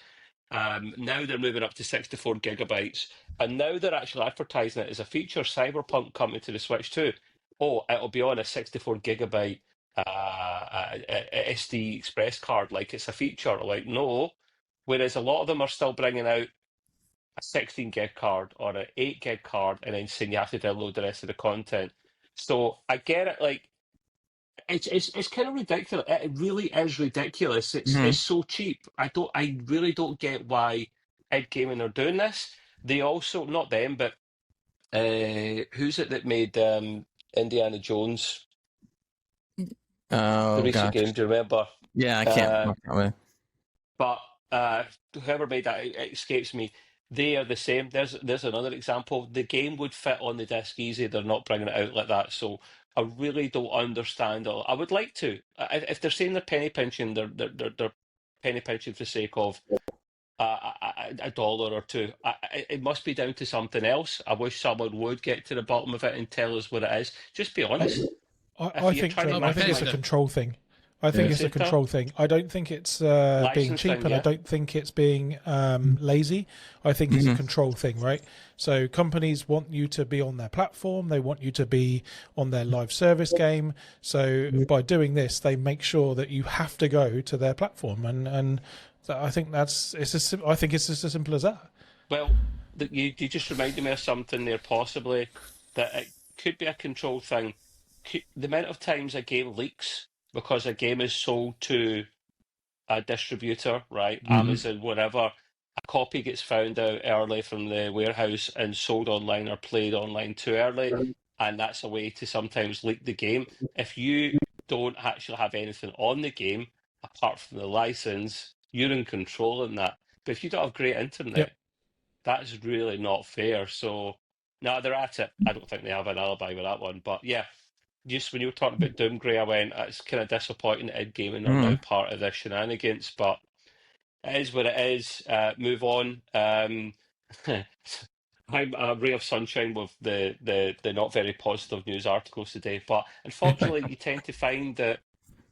Now they're moving up to 64 gigabytes. And now they're actually advertising it as a feature. Cyberpunk coming to the Switch too. Oh, it'll be on a 64 gigabyte SD Express card, like it's a feature. Like, no. Whereas a lot of them are still bringing out a 16 gig card or an 8 gig card and then saying you have to download the rest of the content. So I get it, like, it's kind of ridiculous. It really is ridiculous. It's so cheap. I really don't get why id Gaming are doing this. They also, not them, but who's it that made Indiana Jones, the Oh recent gosh. game? Do you remember? Yeah, I can't. But whoever made that, it escapes me. They are the same. There's another example. The game would fit on the disc easy. They're not bringing it out like that. So I really don't understand. I would like to. If they're saying they're penny pinching, they're penny pinching for the sake of a dollar or two. It must be down to something else. I wish someone would get to the bottom of it and tell us what it is. Just be honest. I think it's a control thing. I think it's a control thing. I don't think it's being cheap, and I don't think it's being lazy. I think it's a control thing, right? So companies want you to be on their platform. They want you to be on their live service game. So by doing this, they make sure that you have to go to their platform, and I think I think it's just as simple as that. Well, you just reminded me of something there, possibly that it could be a control thing. The amount of times a game leaks because a game is sold to a distributor, right? Amazon, whatever, a copy gets found out early from the warehouse and sold online or played online too early, and that's a way to sometimes leak the game. If you don't actually have anything on the game apart from the license, you're in control in that. But if you don't have great internet, that's really not fair. So, no, they're at it. I don't think they have an alibi with that one. But yeah, just when you were talking about Doomgrey, I went, it's kind of disappointing that Ed Gaming are now part of the shenanigans, but it is what it is. Move on. I'm a ray of sunshine with the not very positive news articles today, but unfortunately, you tend to find that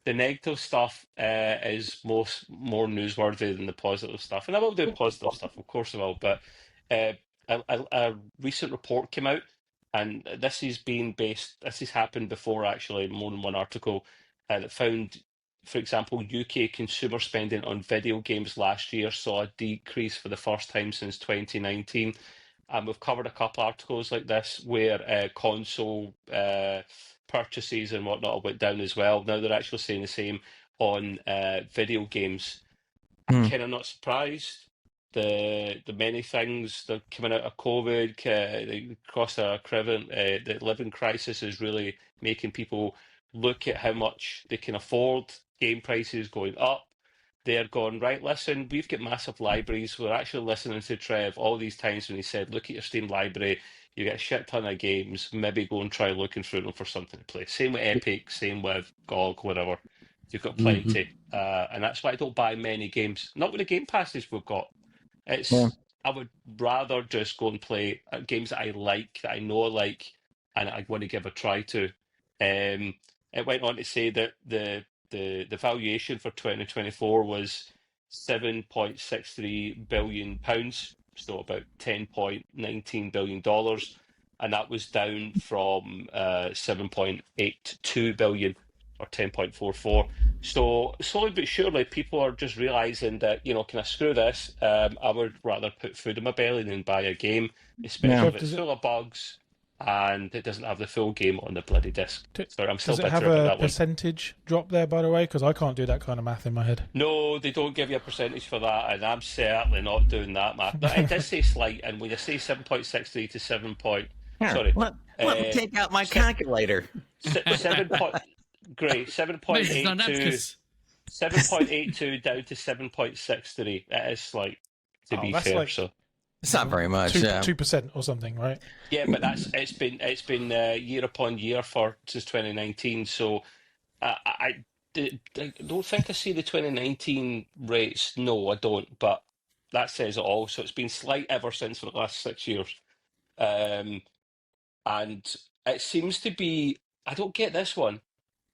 the negative stuff is more newsworthy than the positive stuff. And I will do positive stuff, of course I will, but a recent report came out, and this has happened before, actually, more than one article, that found, for example, UK consumer spending on video games last year saw a decrease for the first time since 2019. And we've covered a couple articles like this where console purchases and whatnot went down as well. Now they're actually saying the same on video games. I'm kind of not surprised. The many things that are coming out of COVID, the cost of the living crisis is really making people look at how much they can afford. Game prices going up. They're going, right, listen, we've got massive libraries. We're actually listening to Trev all these times when he said, look at your Steam library. You get a shit ton of games. Maybe go and try looking through them for something to play. Same with Epic, same with GOG, whatever. You've got plenty. And that's why I don't buy many games. Not with the Game Passes we've got. I would rather just go and play games that I like, that I know I like, and I want to give a try to. It went on to say that the valuation for 2024 was £7.63 billion, so about $10.19 billion, and that was down from $7.82 billion or 10.44. So slowly but surely, people are just realizing that, can I screw this? I would rather put food in my belly than buy a game, especially if it's full of bugs and it doesn't have the full game on the bloody disc. So I'm still does it have a percentage drop there, by the way? Because I can't do that kind of math in my head. No, they don't give you a percentage for that, and I'm certainly not doing that math. It does say slight, and when you say 7.63 to 7. Sorry. Let me take out my calculator. 7.82 down to 7.63. That is slight, to be fair. So it's not very much. 2% or something, right? Yeah, but it's been year upon year since 2019. So I don't think I see the 2019 rates. No, I don't. But that says it all. So it's been slight ever since for the last 6 years, and it seems to be. I don't get this one.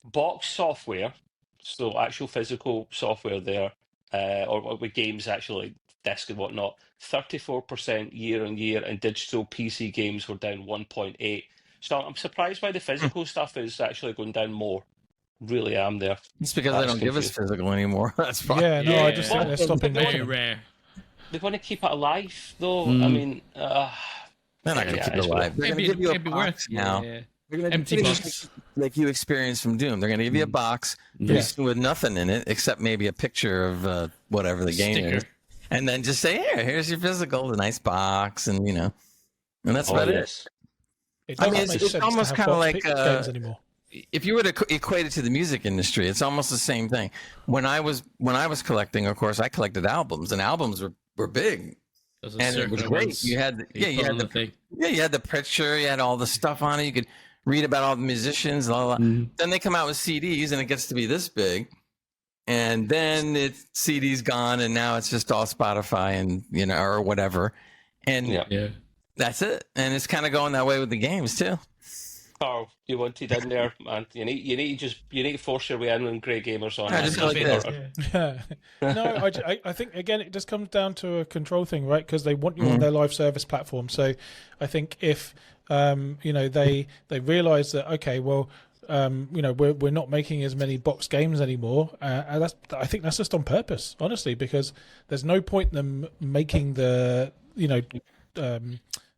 Box software, so actual physical software there, or with games actually, disc and whatnot, 34% year on year, and digital PC games were down 1.8. So I'm surprised why the physical stuff is actually going down more. Really am there. It's because they don't give us physical anymore. That's fine. Yeah, no, I just think they're stopping very rare. They want to keep it alive, though. I mean, they're not going to keep it alive. They're going to give you a box now. Yeah. They're going to Empty box. like you experienced from Doom. They're going to give you a box with nothing in it except maybe a picture of whatever the game is, and then just say, here's your physical, the nice box, and and that's about it. I mean, it's almost kind of like if you were to equate it to the music industry, it's almost the same thing. When I was collecting, of course, I collected albums, and albums were big. And it was great. You had the picture, you had all the stuff on it. You could read about all the musicians, blah, blah. Then they come out with CDs and it gets to be this big. And then CD's gone and now it's just all Spotify and, or whatever. And that's it. And it's kind of going that way with the games too. Oh, you wanted in there, man. You need to force your way in when Grey Gamer's on. I just like this. No, I think again it just comes down to a control thing, right? Because they want you on their live service platform. So I think if they realise that, okay, well, we're not making as many box games anymore. And I think that's just on purpose, honestly, because there's no point in them making the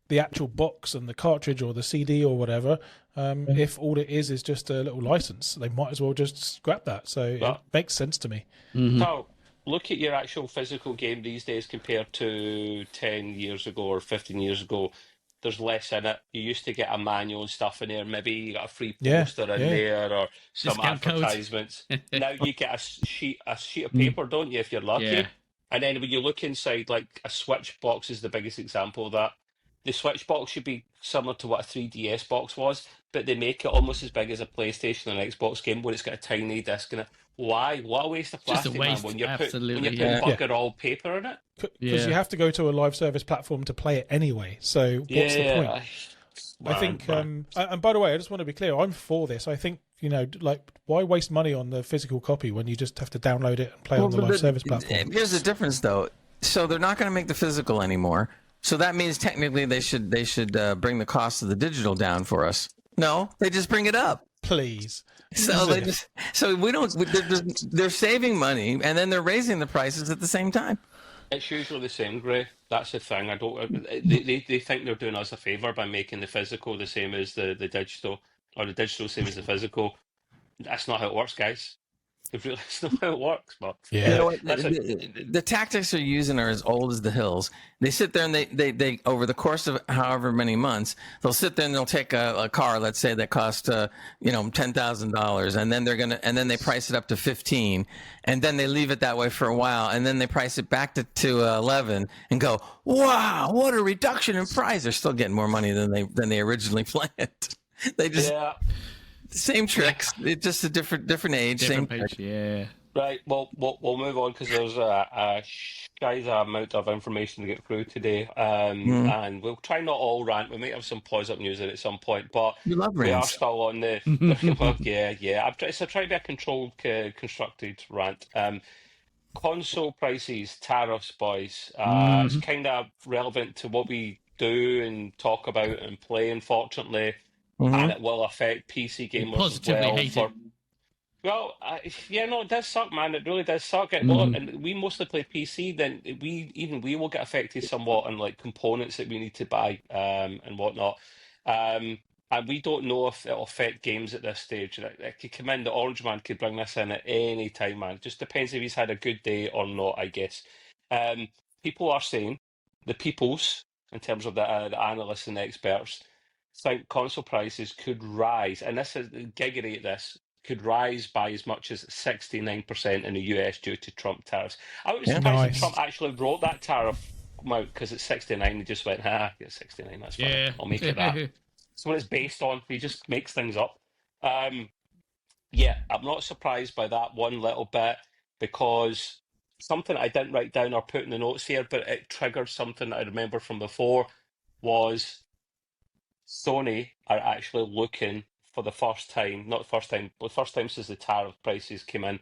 actual box and the cartridge or the CD or whatever. If all it is just a little license, they might as well just scrap that. So it makes sense to me. Now, look at your actual physical game these days compared to 10 years ago or 15 years ago. There's less in it. You used to get a manual and stuff in there. Maybe you got a free poster in there or some discount advertisements. Now you get a sheet of paper, don't you, if you're lucky? Yeah. And then when you look inside, like a Switch box is the biggest example of that. The Switch box should be similar to what a 3DS box was, but they make it almost as big as a PlayStation and an Xbox game when it's got a tiny disc in it. Why? What a waste of plastic, man, when you're putting bucket all paper in it? Because you have to go to a live service platform to play it anyway. So what's the point? I think, and by the way, I just want to be clear, I'm for this. I think, why waste money on the physical copy when you just have to download it and play on the live service platform? Here's the difference, though. So they're not going to make the physical anymore. So that means technically they should bring the cost of the digital down for us. No, they just bring it up. Please. So they're saving money and then they're raising the prices at the same time. It's usually the same, Gray. That's the thing. They think they're doing us a favour by making the physical the same as the digital, or the digital same as the physical. That's not how it works, guys. It's not how it works, but the tactics they're using are as old as the hills. They sit there and they over the course of however many months, they'll sit there and they'll take a car, let's say that cost $10,000, and then they price it up to 15, and then they leave it that way for a while, and then they price it back to 11, and go, wow, what a reduction in price! They're still getting more money than they originally planned. They just. Yeah. Same tricks. It's just a different age. Same page. Yeah. Right. Well, we'll move on because there's a guys amount of information to get through today, and we'll try not all rant. We might have some positive news in at some point, but we are still on the. Well, yeah. I'm trying to be a controlled, constructed rant. Console prices, tariffs, boys. It's kind of relevant to what we do and talk about and play, unfortunately. And it will affect PC gamers positively as well. It does suck, man. It really does suck. And we mostly play PC. Then we will get affected somewhat on like components that we need to buy and whatnot. And we don't know if it'll affect games at this stage. It could come in. The Orange Man could bring this in at any time, man. It just depends if he's had a good day or not, I guess. People are saying, the peoples, in terms of the analysts and the experts, think console prices could rise, and this is Giga this could rise by as much as 69% in the US due to Trump tariffs. I was surprised that Trump actually wrote that tariff out because it's 69. He just went, get 69. That's fine. Yeah. I'll make it that. So what it's based on, he just makes things up. I'm not surprised by that one little bit because something I didn't write down or put in the notes here, but it triggered something that I remember from before was. Sony are actually looking for the first time since the tariff prices came in,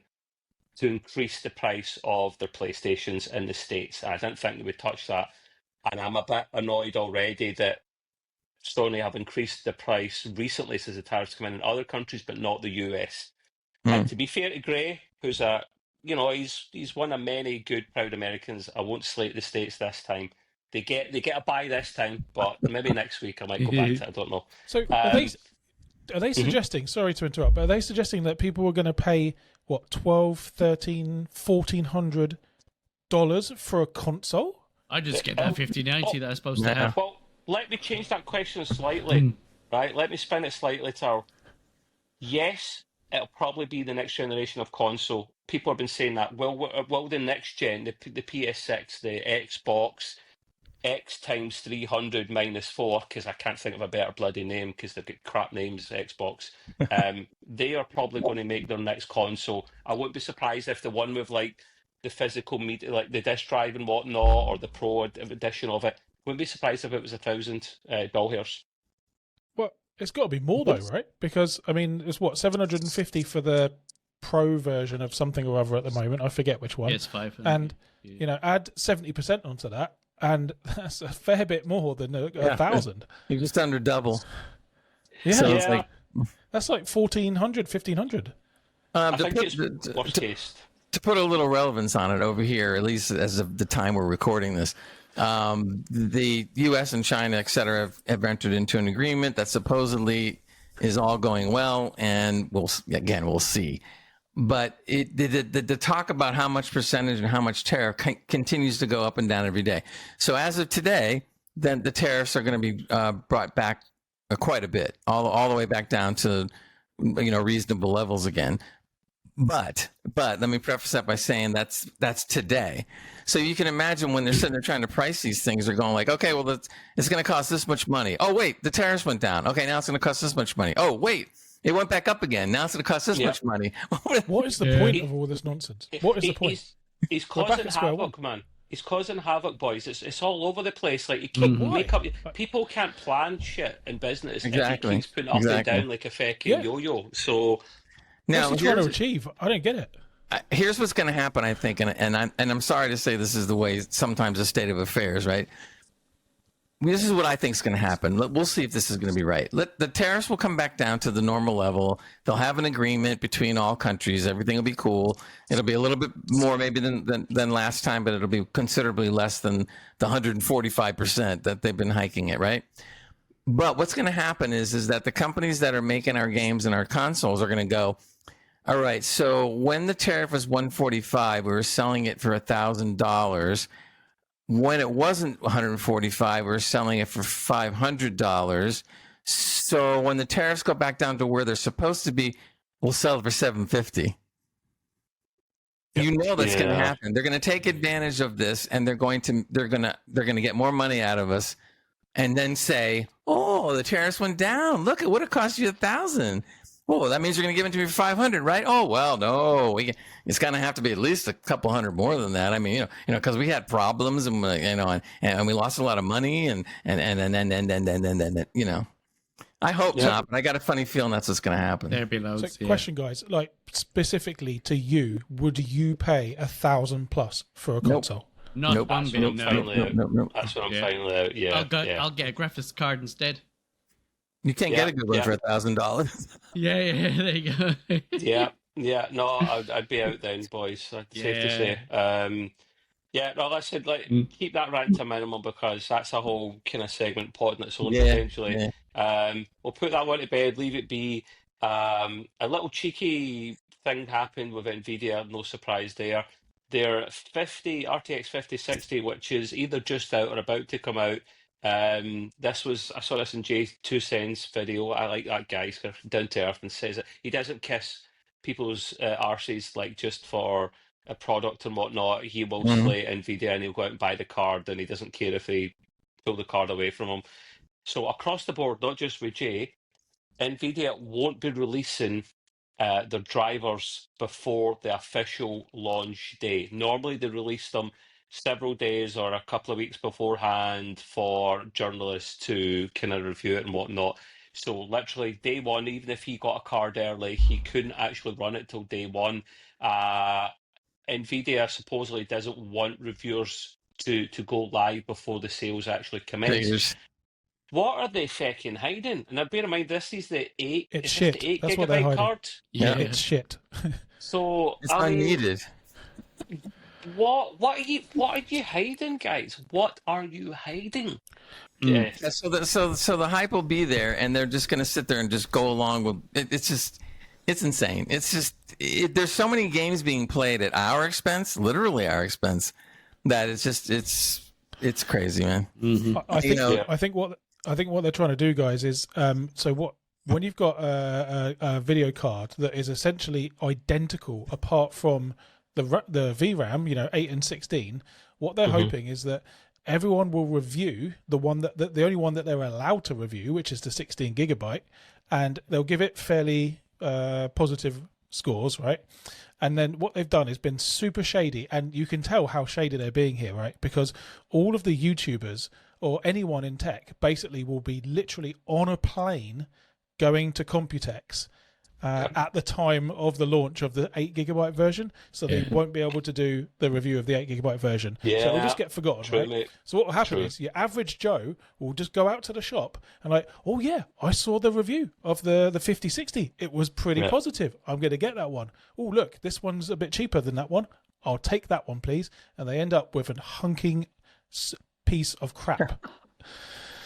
to increase the price of their PlayStations in the States. And I didn't think they would touch that. And I'm a bit annoyed already that Sony have increased the price recently since the tariffs come in other countries, but not the US. And to be fair to Gray, who's he's one of many good, proud Americans. I won't slate the States this time. They get a buy this time, but maybe next week I might go back to it. I don't know. So are they suggesting, sorry to interrupt, but are they suggesting that people were going to pay, what, $1,200, $1,400 for a console? I just get that 5090 that I'm supposed to have. Well, let me change that question slightly, right? Let me spin it slightly, Tar. Yes, it'll probably be the next generation of console. People have been saying that. Will the next gen, the PS6, the Xbox, X times 300 minus 4, because I can't think of a better bloody name because they've got crap names, Xbox. They are probably going to make their next console. I wouldn't be surprised if the one with like the physical media, like the disk drive and whatnot, or the Pro edition of it, wouldn't be surprised if it was $1,000. Well, it's got to be more though, right? Because I mean, it's what, 750 for the Pro version of something or other at the moment. I forget which one. It's 500. And you know, add 70% onto that, and that's a fair bit more than a 1,000. You're just under double. Yeah, So it's like that's like 1,400, 1,500. I think it's worst taste. To put a little relevance on it over here, at least as of the time we're recording this, the U.S. and China, et cetera, have entered into an agreement that supposedly is all going well, and we'll see. But the talk about how much percentage and how much tariff continues to go up and down every day. So as of today, then the tariffs are going to be brought back quite a bit, all the way back down to reasonable levels again. But let me preface that by saying that's today. So you can imagine when they're sitting there trying to price these things, they're going like, okay, well, it's going to cost this much money. Oh, wait, the tariffs went down. Okay, now it's going to cost this much money. Oh, wait, it went back up again. Now it's going to cost this much money. What is the point of all this nonsense? What is the point? He's causing havoc, man. He's causing havoc, boys. It's all over the place. Like, you can't make up. People can't plan shit in business. Exactly. If he keeps putting up and down like a fucking yo-yo. So now, what's he trying to achieve? I don't get it. Here's what's going to happen, I think, and I'm sorry to say this is the way sometimes the state of affairs, right? This is what I think is going to happen. We'll see if this is going to be right. The tariffs will come back down to the normal level. They'll have an agreement between all countries. Everything will be cool. It'll be a little bit more maybe than last time, but it'll be considerably less than the 145% that they've been hiking it, right? But what's going to happen is that the companies that are making our games and our consoles are going to go, all right, so when the tariff was 145, we were selling it for $1,000. When it wasn't 145, we were selling it for $500. So when the tariffs go back down to where they're supposed to be, we'll sell it for $750. You know that's going to happen. They're going to take advantage of this, and they're going to get more money out of us, and then say, "Oh, the tariffs went down. Look, it would have cost you $1,000. Oh, that means you're going to give it to me for $500, right? Oh, well, no, it's going to have to be at least a couple hundred more than that. I mean, because we had problems and we lost a lot of money and I hope not, but I got a funny feeling that's what's going to happen. There'd be loads. So, question, guys, like specifically to you, would you pay $1,000+ for a console? Not one bit. No. That's what I'm finding out. Yeah, I'll get a graphics card instead. You can't get a good one for $1,000. Yeah, there you go. No, I'd be out then, boys. Safe to say. No, I said keep that right to a minimum because that's a whole kind of segment pod on its own potentially. Yeah. We'll put that one to bed, leave it be. A little cheeky thing happened with Nvidia, no surprise there. Their RTX 5060, which is either just out or about to come out. I saw this in J2Sen's video. I like that guy. He's down to earth and says that he doesn't kiss people's arses like just for a product and whatnot. He will slay Nvidia and he'll go out and buy the card, and he doesn't care if they pull the card away from him. So across the board, not just with J, Nvidia won't be releasing their drivers before the official launch day. Normally they release them several days or a couple of weeks beforehand for journalists to kind of review it and whatnot. So literally day one, even if he got a card early, he couldn't actually run it till day one. Nvidia supposedly doesn't want reviewers to go live before the sales actually commence. What are they fucking hiding? And now bear in mind, this is the 8 gigabyte card. Yeah, it's shit. So it's unneeded. What are you hiding, guys? What are you hiding? Yeah. So the hype will be there, and they're just going to sit there and just go along with it. It's insane. There's so many games being played at our expense, literally our expense, that it's crazy, man. Mm-hmm. I think what they're trying to do, guys, is when you've got a video card that is essentially identical apart from the VRAM, 8 and 16, what they're hoping is that everyone will review the one the only one that they're allowed to review, which is the 16 gigabyte, and they'll give it fairly positive scores, right? And then what they've done has been super shady, and you can tell how shady they're being here, right? Because all of the YouTubers or anyone in tech basically will be literally on a plane going to Computex at the time of the launch of the 8 gigabyte version, so they won't be able to do the review of the 8 gigabyte version. So it'll just get forgotten, right? Mate. So what will happen is your average Joe will just go out to the shop and like, oh yeah, I saw the review of the 5060. It was pretty positive. I'm going to get that one. Oh look, this one's a bit cheaper than that one. I'll take that one, please. And they end up with a hunking piece of crap.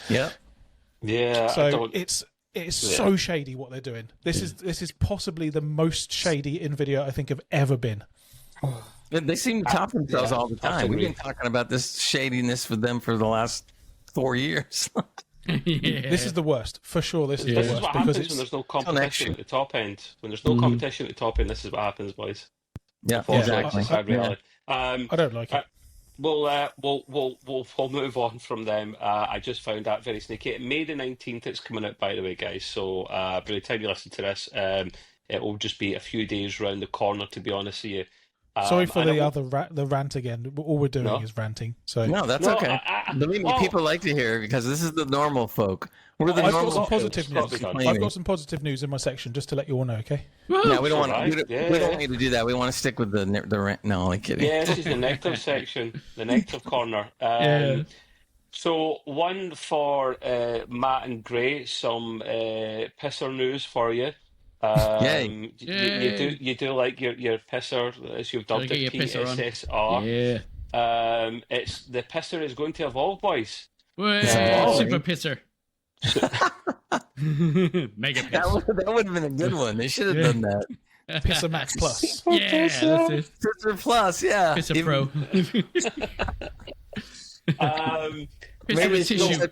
Yeah. So it's so shady what they're doing. This is possibly the most shady Nvidia I think have ever been. They seem to top themselves all the time. We've been talking about this shadiness for them for the last 4 years. This is the worst for sure. This is the worst. This is what happens when there's no competition at the top end. When there's no competition at the top end, this is what happens, boys. Yeah, exactly. I don't like it. We'll move on from them. I just found that very sneaky. May the 19th it's coming out, by the way, guys. So by the time you listen to this, it will just be a few days round the corner, to be honest with you. Sorry for the rant again. All we're doing is ranting. So no, that's okay. Believe me, people like to hear it because this is the normal folk. We're the normal. I've got some positive news in my section just to let you all know. Okay. Yeah, we don't want you to do that. We want to stick with the rant. No, I'm kidding. Yeah, this is the negative section, the negative corner. So one for Matt and Gray, some pisser news for you. You do like your pisser, as you've dubbed it, PSSR. It's the pisser is going to evolve, boys. Super pisser. Mega piss. That would have been a good one. They should have done that. Pisser Max Plus. Yeah, that's it. Pisser Plus, yeah. Pisser Pro. Maybe tissue.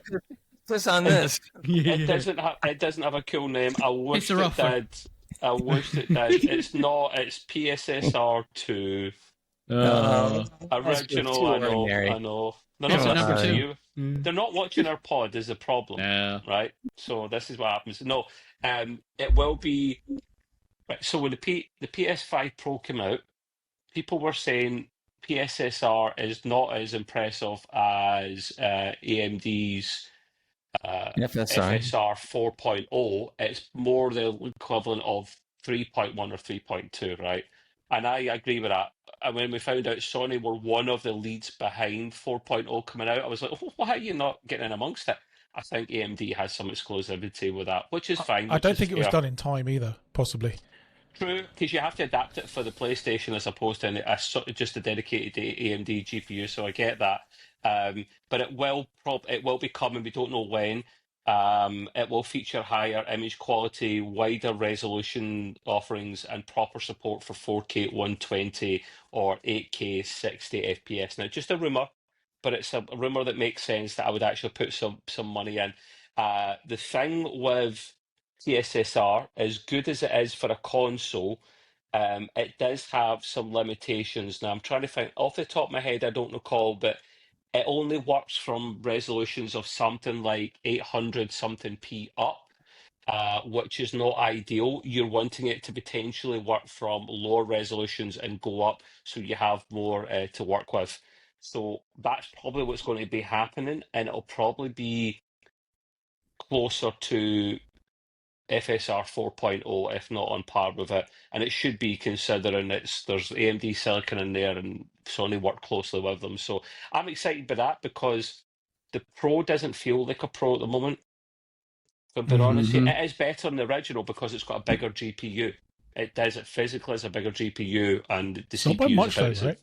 Piss on this. It doesn't have a cool name. I wish it did. It's not. It's PSSR 2. Original. I know. Number 2. They're not watching our pod is the problem, right? So this is what happens. No, it will be. Right, so when the PS5 Pro came out, people were saying PSSR is not as impressive as AMD's FSR 4.0. It's more the equivalent of 3.1 or 3.2, right? And I agree with that. And when we found out Sony were one of the leads behind 4.0 coming out, I was like, oh, why are you not getting in amongst it? I think AMD has some exclusivity with that, which is fine. I don't think it was done in time either, possibly. True, because you have to adapt it for the PlayStation as opposed to just a dedicated AMD GPU, so I get that. But it will be coming, we don't know when. It will feature higher image quality, wider resolution offerings, and proper support for 4K 120 or 8K 60 FPS. Now, just a rumour, but it's a rumour that makes sense that I would actually put some money in. The thing with PSSR, as good as it is for a console, it does have some limitations. Now, I'm trying to find, off the top of my head, I don't recall, but it only works from resolutions of something like 800 something p up, which is not ideal. You're wanting it to potentially work from lower resolutions and go up so you have more to work with. So that's probably what's going to be happening, and it'll probably be closer to FSR 4.0, if not on par with it. And it should be, considering there's AMD silicon in there and Sony worked closely with them. So I'm excited by that because the Pro doesn't feel like a Pro at the moment. If I'm being honest, it is better than the original because it's got a bigger GPU. It does. It physically has a bigger GPU, and the CPU. Not by much, though, right?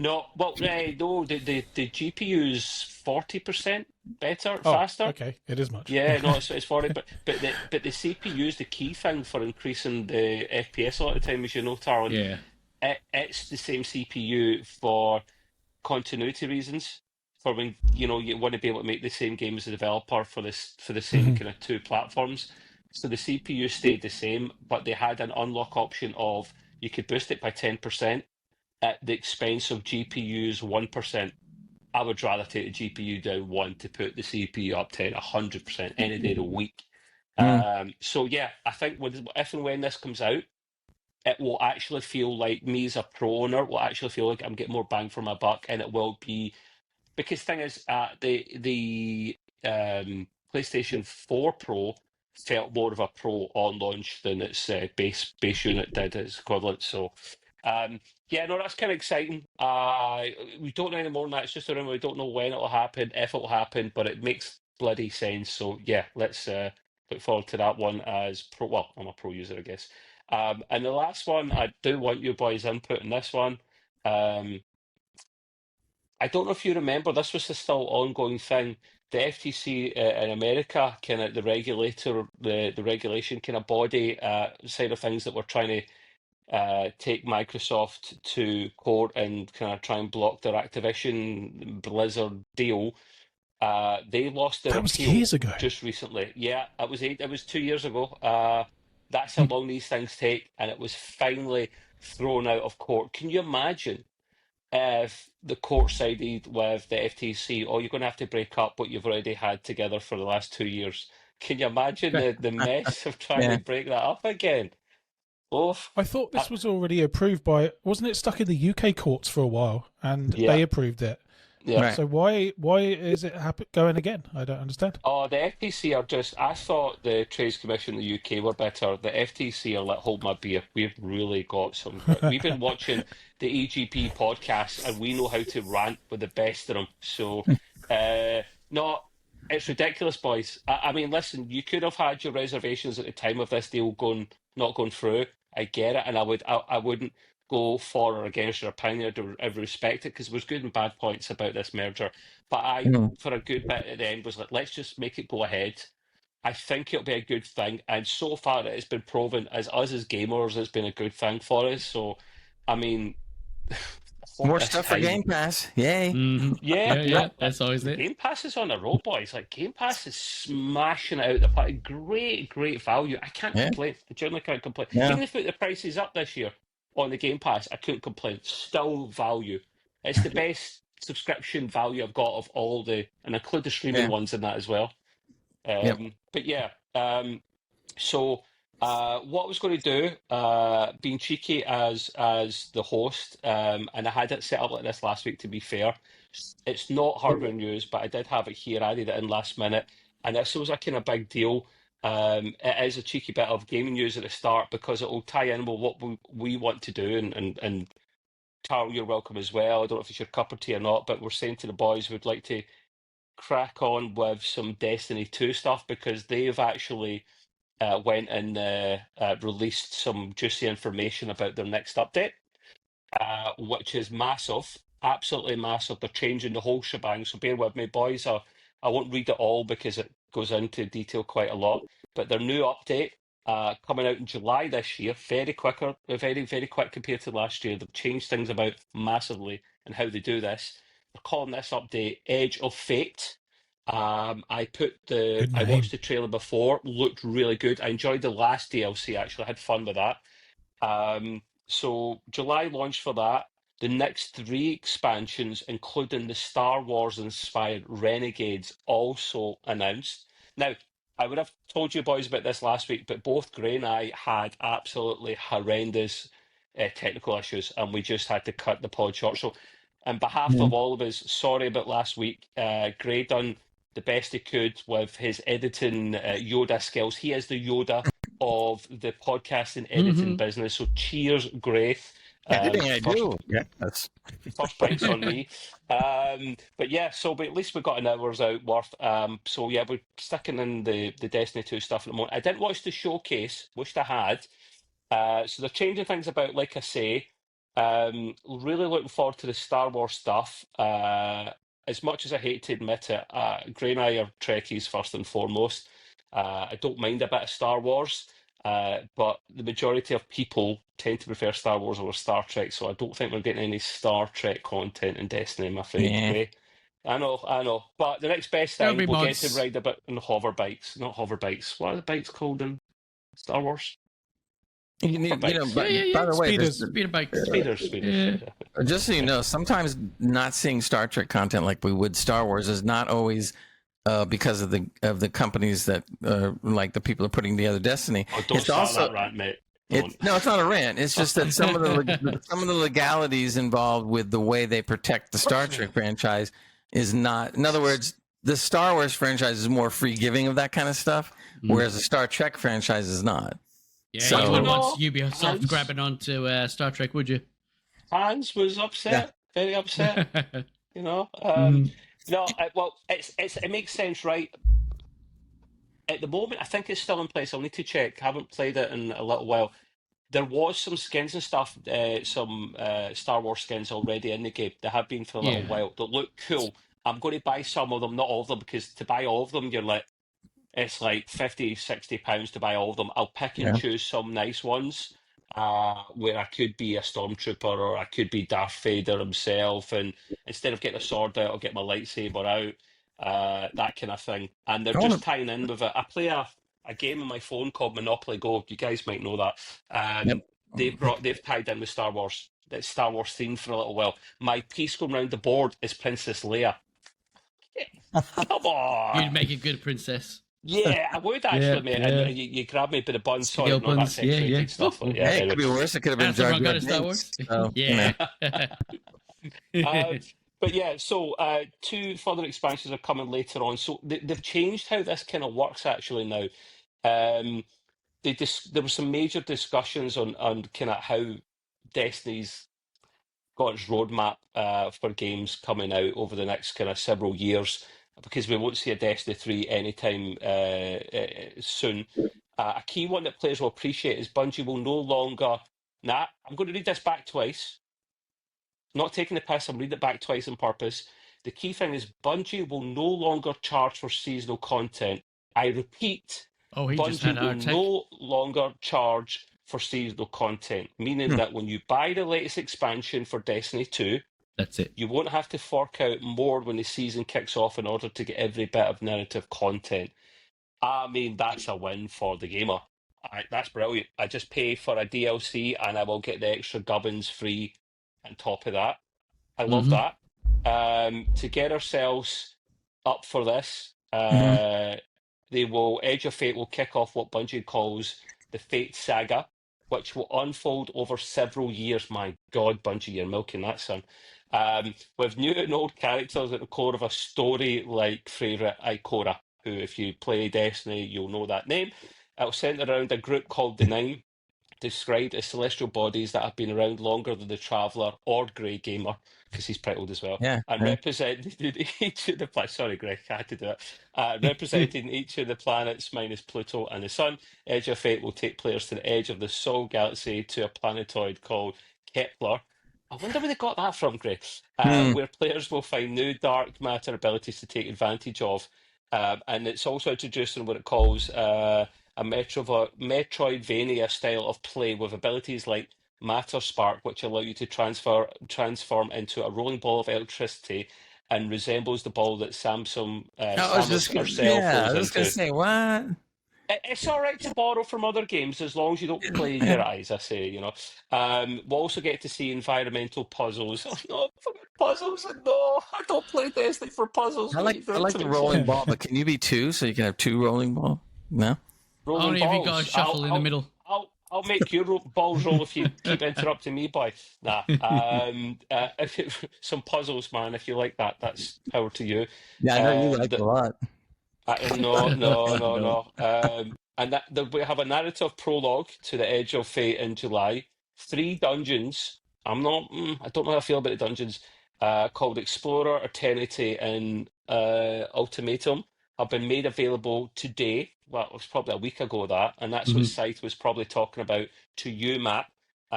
No, well, no, the GPU's 40% better, faster. Okay, it is much. Yeah, no, it's 40, but the CPU is the key thing for increasing the FPS a lot of the time, as you know, Tarlin. Yeah. It's the same CPU for continuity reasons. For when you want to be able to make the same game as a developer for the same kind of two platforms. So the CPU stayed the same, but they had an unlock option of you could boost it by 10%. At the expense of GPU's 1%. I would rather take the GPU down 1 to put the CPU up 10, 100% any day of the week. So yeah, I think if and when this comes out, it will actually feel like me as a pro owner will actually feel like I'm getting more bang for my buck, and it will be because thing is, the PlayStation 4 Pro felt more of a pro on launch than its base unit did its equivalent. So, yeah, no, that's kind of exciting. We don't know any more than that. It's just a rumor. We don't know when it'll happen, if it'll happen, but it makes bloody sense. So, yeah, let's look forward to that one as pro. Well, I'm a pro user, I guess. And the last one, I do want your boys' input in this one. I don't know if you remember, this was a still ongoing thing. The FTC in America, kind of the regulator, the regulation kind of body side of things that were trying to take Microsoft to court and kind of try and block their Activision Blizzard deal. They lost their That was appeal years ago. just recently. Yeah, it was 2 years ago. That's how long these things take, and it was finally thrown out of court. Can you imagine if the court sided with the FTC, oh, you're going to have to break up what you've already had together for the last 2 years? Can you imagine the mess of trying to break that up again? Oh, I thought this was already approved by, wasn't it stuck in the UK courts for a while, and Yeah. they approved it? yeah. Right. So why is it going again? I don't understand. Oh, the FTC are just. I thought the Trades Commission in the UK were better. The FTC are like, hold my beer. We've really got some. We've been watching the EGP podcast, and we know how to rant with the best of them. So, no, it's ridiculous, boys. I mean, listen, you could have had your reservations at the time of this deal not going through. I get it, and I wouldn't go for or against your opinion. I respect it because there was good and bad points about this merger. But for a good bit at the end, was like, let's just make it go ahead. I think it'll be a good thing. And so far, it's been proven as us as gamers, it's been a good thing for us. So, I mean, More stuff for Game Pass. Yay. Mhm. Yeah. That's always it. Game Pass is on a roll, boys. Like, Game Pass is smashing out the park. Great value. I can't complain. I generally can't complain. Yeah. Even if they put the prices up this year on the Game Pass, I couldn't complain. Still value. It's the best subscription value I've got of all and include the streaming ones in that as well. But yeah, so what I was going to do, being cheeky as the host, and I had it set up like this last week, to be fair. It's not hardware news, but I did have it here. I added it in last minute, and this was a kind of big deal. It is a cheeky bit of gaming news at the start because it will tie in with what we want to do. And Carl, you're welcome as well. I don't know if it's your cup of tea or not, but we're saying to the boys we'd like to crack on with some Destiny 2 stuff because they've actually went and released some juicy information about their next update, which is massive, absolutely massive. They're changing the whole shebang, so bear with me, boys. I won't read it all because it goes into detail quite a lot, but their new update coming out in July this year, very quick compared to last year. They've changed things about massively and how they do this. They're calling this update Edge of Fate. I watched the trailer before, looked really good. I enjoyed the last DLC, actually. I had fun with that. So July launch for that. The next 3 expansions, including the Star Wars-inspired Renegades, also announced. Now, I would have told you boys about this last week, but both Gray and I had absolutely horrendous technical issues, and we just had to cut the pod short. So, on behalf of all of us, sorry about last week. Gray done the best he could with his editing Yoda skills. He is the Yoda of the podcast and editing business. So cheers, Gray. Editing I do. Yeah, that's First points on me. But yeah, but at least we got an hour's out worth. So yeah, we're sticking in the Destiny 2 stuff at the moment. I didn't watch the showcase, wished I had. So they're changing things about, like I say. Really looking forward to the Star Wars stuff. As much as I hate to admit it, Gray and I are Trekkies first and foremost. I don't mind a bit of Star Wars, but the majority of people tend to prefer Star Wars over Star Trek, so I don't think we're getting any Star Trek content in Destiny, I'm afraid. Gray. I know. But the next best thing, we'll get to ride a bit on hover bikes. Not hover bikes. What are the bikes called in Star Wars? You need, Bikes. but by the way, Speeders. Speeder bikes. Speeders. Yeah. just so you know, sometimes not seeing Star Trek content like we would Star Wars is not always because of the companies that like the people are putting together Destiny. Oh, don't It's start also that rant, mate. no, it's not a rant. It's just that some of the legalities involved with the way they protect the Star Trek franchise is not. In other words, the Star Wars franchise is more free giving of that kind of stuff, whereas the Star Trek franchise is not. Yeah, So- you wouldn't want No. Ubisoft grabbing onto Star Trek, would you? Hans was upset, very upset. You know, no. Well, it makes sense, right? At the moment, I think it's still in place. I'll need to check. Haven't played it in a little while. There was some skins and stuff, some Star Wars skins already in the game. They have been for a little Yeah. while. They look cool. I'm going to buy some of them, not all of them, because to buy all of them, you're like, it's like £50-60 to buy all of them. I'll pick and choose some nice ones where I could be a stormtrooper or I could be Darth Vader himself, and instead of getting a sword out, I'll get my lightsaber out, that kind of thing. And they're just tying in with it. I play a game on my phone called Monopoly Go. You guys might know that. They've tied in with Star Wars. It's Star Wars themed for a little while. My piece going around the board is Princess Leia. Come on. You'd make a good princess. Yeah, I would actually, mate. And you grab me by the bun, sorry, Skill no, that's buns, yeah, X-rated yeah. stuff. Like, Hey, it could be worse. It could have been That's the wrong Jar kind Jar of Star Binks. Wars. So, Yeah. But yeah, so 2 further expansions are coming later on. So they've changed how this kind of works actually now. There were some major discussions on kind of how Destiny's got its roadmap for games coming out over the next kind of several years, because we won't see a Destiny 3 anytime soon. A key one that players will appreciate is Bungie will no longer... I'm going to read this back twice. Not taking the piss, I'm reading it back twice on purpose. The key thing is Bungie will no longer charge for seasonal content. I repeat, Oh, he just had Bungie a heart will attack. no longer charge for seasonal content, meaning that when you buy the latest expansion for Destiny 2, That's it. you won't have to fork out more when the season kicks off in order to get every bit of narrative content. I mean, that's a win for the gamer. That's brilliant. I just pay for a DLC and I will get the extra gubbins free on top of that. I love that. To get ourselves up for this, Edge of Fate will kick off what Bungie calls the Fate Saga, which will unfold over several years. My God, Bungie, you're milking that, son. With new and old characters at the core of a story like Freyra Ikora, who, if you play Destiny, you'll know that name. It'll centre around a group called the Nine, described as celestial bodies that have been around longer than the Traveller or Grey Gamer, because he's pretty old as well. Yeah, And representing each of the planets. Sorry, Greg, I had to do it. Representing each of the planets minus Pluto and the Sun, Edge of Fate will take players to the edge of the Sol galaxy to a planetoid called Kepler. I wonder where they got that from, Greg. Where players will find new dark matter abilities to take advantage of. And it's also introducing what it calls a Metroidvania style of play with abilities like Matter Spark, which allow you to transform into a rolling ball of electricity and resembles the ball that Samus herself I falls was going to into. say, what? It's all right to borrow from other games as long as you don't play your eyes, I say, you know. We'll also get to see environmental puzzles. Oh, no, puzzles. No, I don't play Destiny for puzzles. I like the rolling ball, but can you be 2 so you can have 2 rolling ball? No? Rolling Only if you got a balls. shuffle in the middle. I'll make your balls roll if you keep interrupting me, boy. Nah. Some puzzles, man. If you like that, that's power to you. Yeah, I know you like it a lot. No. And we have a narrative prologue to the Edge of Fate in July. 3 dungeons. I don't know how I feel about the dungeons. Called Explorer, Eternity, and Ultimatum have been made available today. Well, it was probably a week ago and that's what Scythe was probably talking about to you, Matt,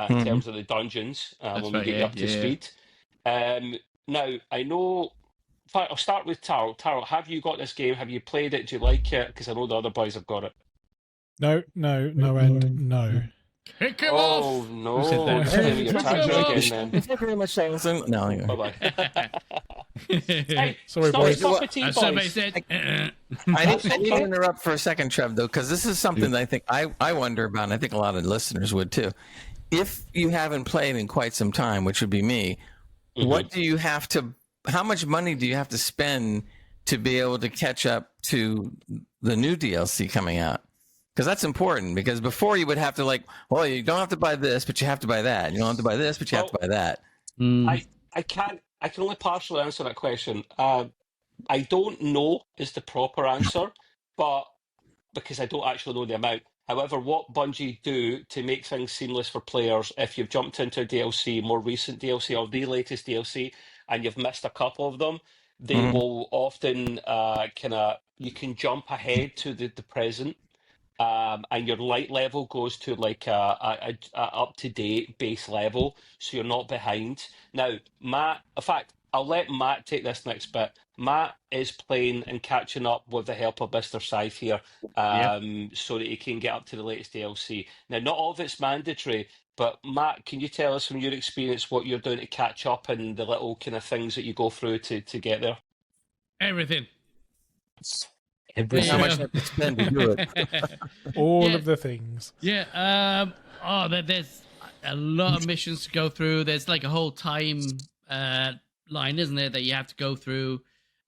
in terms of the dungeons. When we get you up to speed. Now, I know. In fact, I'll start with Taro. Taro, have you got this game? Have you played it? Do you like it? Because I know the other boys have got it. No, and no. Kick him Oh, off! no. Who said that? You're Kick him tangent off! again, then. Thank you very much, Samson. No, anyway. Bye-bye. Hey, Sorry, it's not his boys. cup of tea, As somebody boys. said, I need to interrupt for a second, Trev, though, because this is something that I think I wonder about, and I think a lot of listeners would too. If you haven't played in quite some time, which would be me, what do you have to? How much money do you have to spend to be able to catch up to the new DLC coming out? Because that's important. Because before you would have to well, you don't have to buy this, but you have to buy that. You don't have to buy this, but you have to buy that. I can only partially answer that question. I don't know is the proper answer, but because I don't actually know the amount. However, what Bungie do to make things seamless for players, if you've jumped into a DLC, more recent DLC or the latest DLC, and you've missed a couple of them, they will often you can jump ahead to the present. And your light level goes to like a up-to-date base level, so you're not behind. Now, Matt, in fact, I'll let Matt take this next bit. Matt is playing and catching up with the help of Mr. Scythe here, so that he can get up to the latest DLC. Now, not all of it's mandatory, but Matt, can you tell us from your experience what you're doing to catch up and the little kind of things that you go through to get there? everything. How much you have to spend to do it? All of the things. Yeah. There's a lot of missions to go through. There's like a whole time line, isn't there, that you have to go through.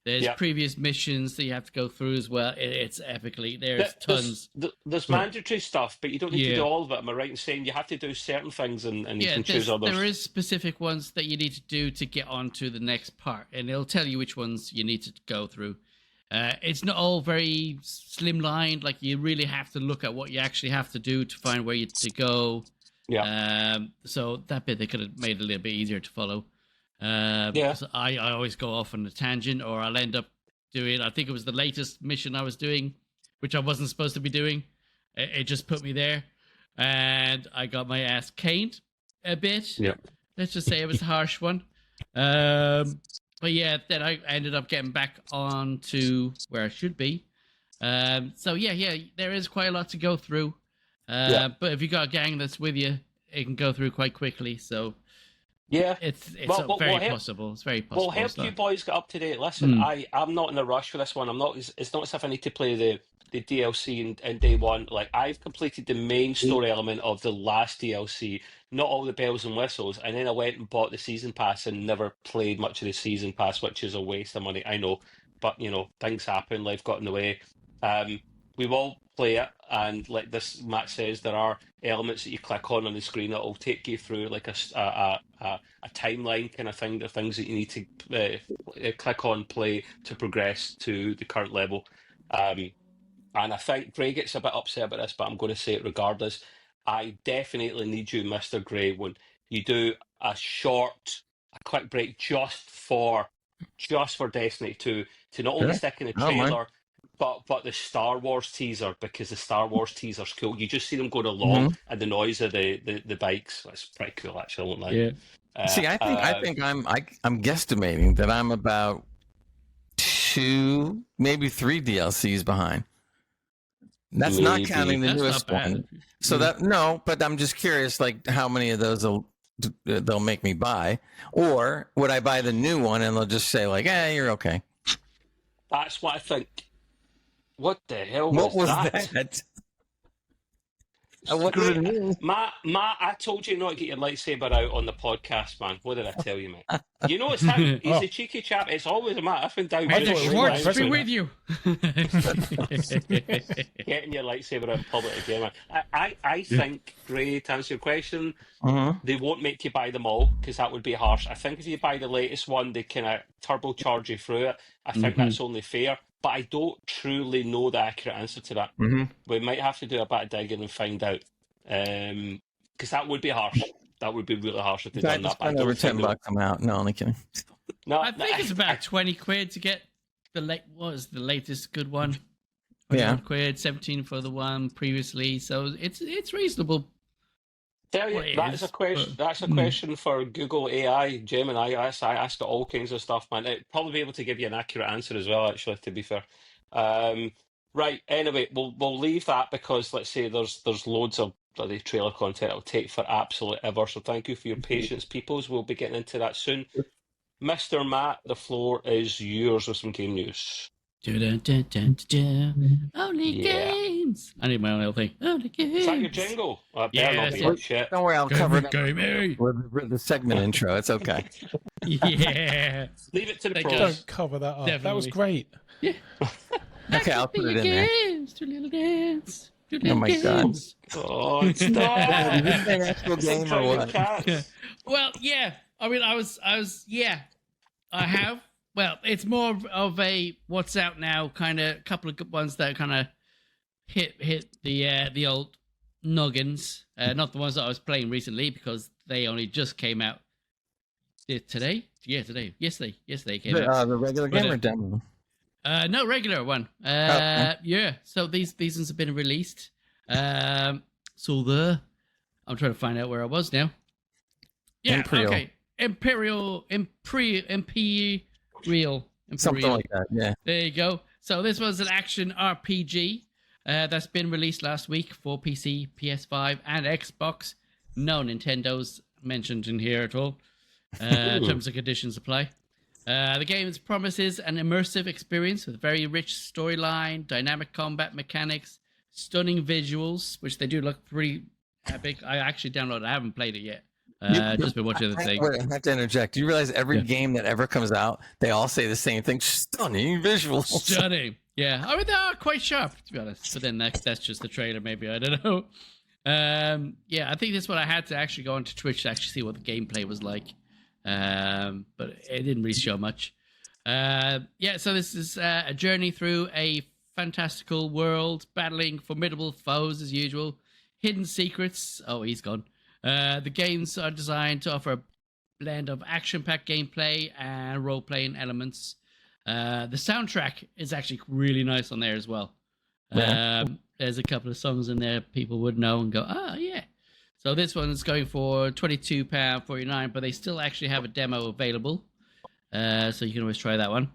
There's previous missions that you have to go through as well. It's epically. There's tons. There's mandatory stuff, but you don't need to do all of it. Am I right in saying you have to do certain things and you can choose others? There is specific ones that you need to do to get on to the next part, and it'll tell you which ones you need to go through. It's not all very slimlined. Like, you really have to look at what you actually have to do to find where you to go. Yeah. So that bit they could have made a little bit easier to follow. So I always go off on a tangent, or I'll end up doing. I think it was the latest mission I was doing, which I wasn't supposed to be doing. It just put me there, and I got my ass caned a bit. Yeah. Let's just say it was a harsh one. But yeah, then I ended up getting back on to where I should be. So yeah, there is quite a lot to go through. But if you got a gang that's with you, it can go through quite quickly. So yeah, it's very possible. It's very possible. We'll help you boys get up to date. Listen, I'm not in a rush for this one. I'm not. It's not as if I need to play the DLC in day one. Like, I've completed the main story element of the last DLC, not all the bells and whistles, and then I went and bought the season pass and never played much of the season pass, which is a waste of money, I know, but things happen, life got in the way. We will play it, and like this Matt says, there are elements that you click on the screen that will take you through like a timeline kind of thing, the things that you need to click on, play to progress to the current level. And I think Gray gets a bit upset about this, but I'm going to say it regardless. I definitely need you, Mr. Gray, when you do a quick break just for Destiny 2, to not only stick in the trailer, but the Star Wars teaser, because the Star Wars teaser's cool. You just see them going along and the noise of the bikes. That's pretty cool, actually. I won't lie. Yeah. See, I think I'm guesstimating that I'm about 2, maybe 3 DLCs behind. That's not counting the newest one. So but I'm just curious, like, how many of those they'll make me buy, or would I buy the new one and they'll just say like, you're okay. That's what I think. What the hell was that? Matt, I told you not to get your lightsaber out on the podcast, man. What did I tell you, mate? You know it's him. He's a cheeky chap. It's always a Matt up and down. May the Schwartz be with you. Getting your lightsaber out in public again, man. I think, Gray, to answer your question, they won't make you buy them all, because that would be harsh. I think if you buy the latest one, they kind of turbocharge you through it. I think that's only fair. But I don't truly know the accurate answer to that. We might have to do a bit of digging and find out. Because that would be harsh. That would be really harsh if they'd done that. Spend over $10 I'm out. No, only kidding. No, I think it's about 20 quid to get the latest good one. 21 quid, 17 for the one previously. So it's reasonable. Tell you, that's a question for Google AI, Gemini. I ask it all kinds of stuff, man. It'd probably be able to give you an accurate answer as well, actually, to be fair. Right, anyway, we'll leave that, because let's say there's loads of bloody trailer content it'll take for absolutely ever. So thank you for your patience, peoples. We'll be getting into that soon. Mr. Matt, the floor is yours with some game news. Only Yeah. games. I need my own little thing. Only games. Is that your jingle? Oh, it better not be it. Shit. Don't worry, I'll cover it Gaming. with the segment intro. It's okay. Yeah. Leave it to the Thank pros. Don't cover that up. That was Definitely. great. Okay, I'll put it in there. Two little games. Two Oh little my God. games. Oh, stop! Is this an actual It's game or enjoying what? cats. Well, yeah. I mean, I was, yeah. I have. Well, it's more of a what's out now kind of couple of good ones that kind of hit the old noggins. Not the ones that I was playing recently because they only just came out today. Yeah, today. Yesterday came out. The regular game or demo? No, regular one. Okay. Yeah. So these ones have been released. I'm trying to find out where I was now. Yeah. Empyreal. Okay. Empyreal. Something like that, yeah. There you go. So this was an action RPG that's been released last week for PC, PS5, and Xbox. No Nintendo's mentioned in here at all. Terms and conditions apply. The game promises an immersive experience with very rich storyline, dynamic combat mechanics, stunning visuals, which they do look pretty epic. I actually downloaded it. I haven't played it yet. Just been watching the thing. Wait, I have to interject. Do you realize every game that ever comes out, they all say the same thing? Stunning visuals. Stunning. Yeah. I mean, they are quite sharp, to be honest. But then that's just the trailer, maybe. I don't know. Yeah, I think this one I had to actually go onto Twitch to actually see what the gameplay was like. But it didn't really show much. Yeah, so this is a journey through a fantastical world, battling formidable foes as usual, hidden secrets. Oh, he's gone. The games are designed to offer a blend of action-packed gameplay and role-playing elements. The soundtrack is actually really nice on there as well. Yeah. There's a couple of songs in there people would know and go, oh, yeah. So this one is going for £22.49, but they still actually have a demo available. So you can always try that one.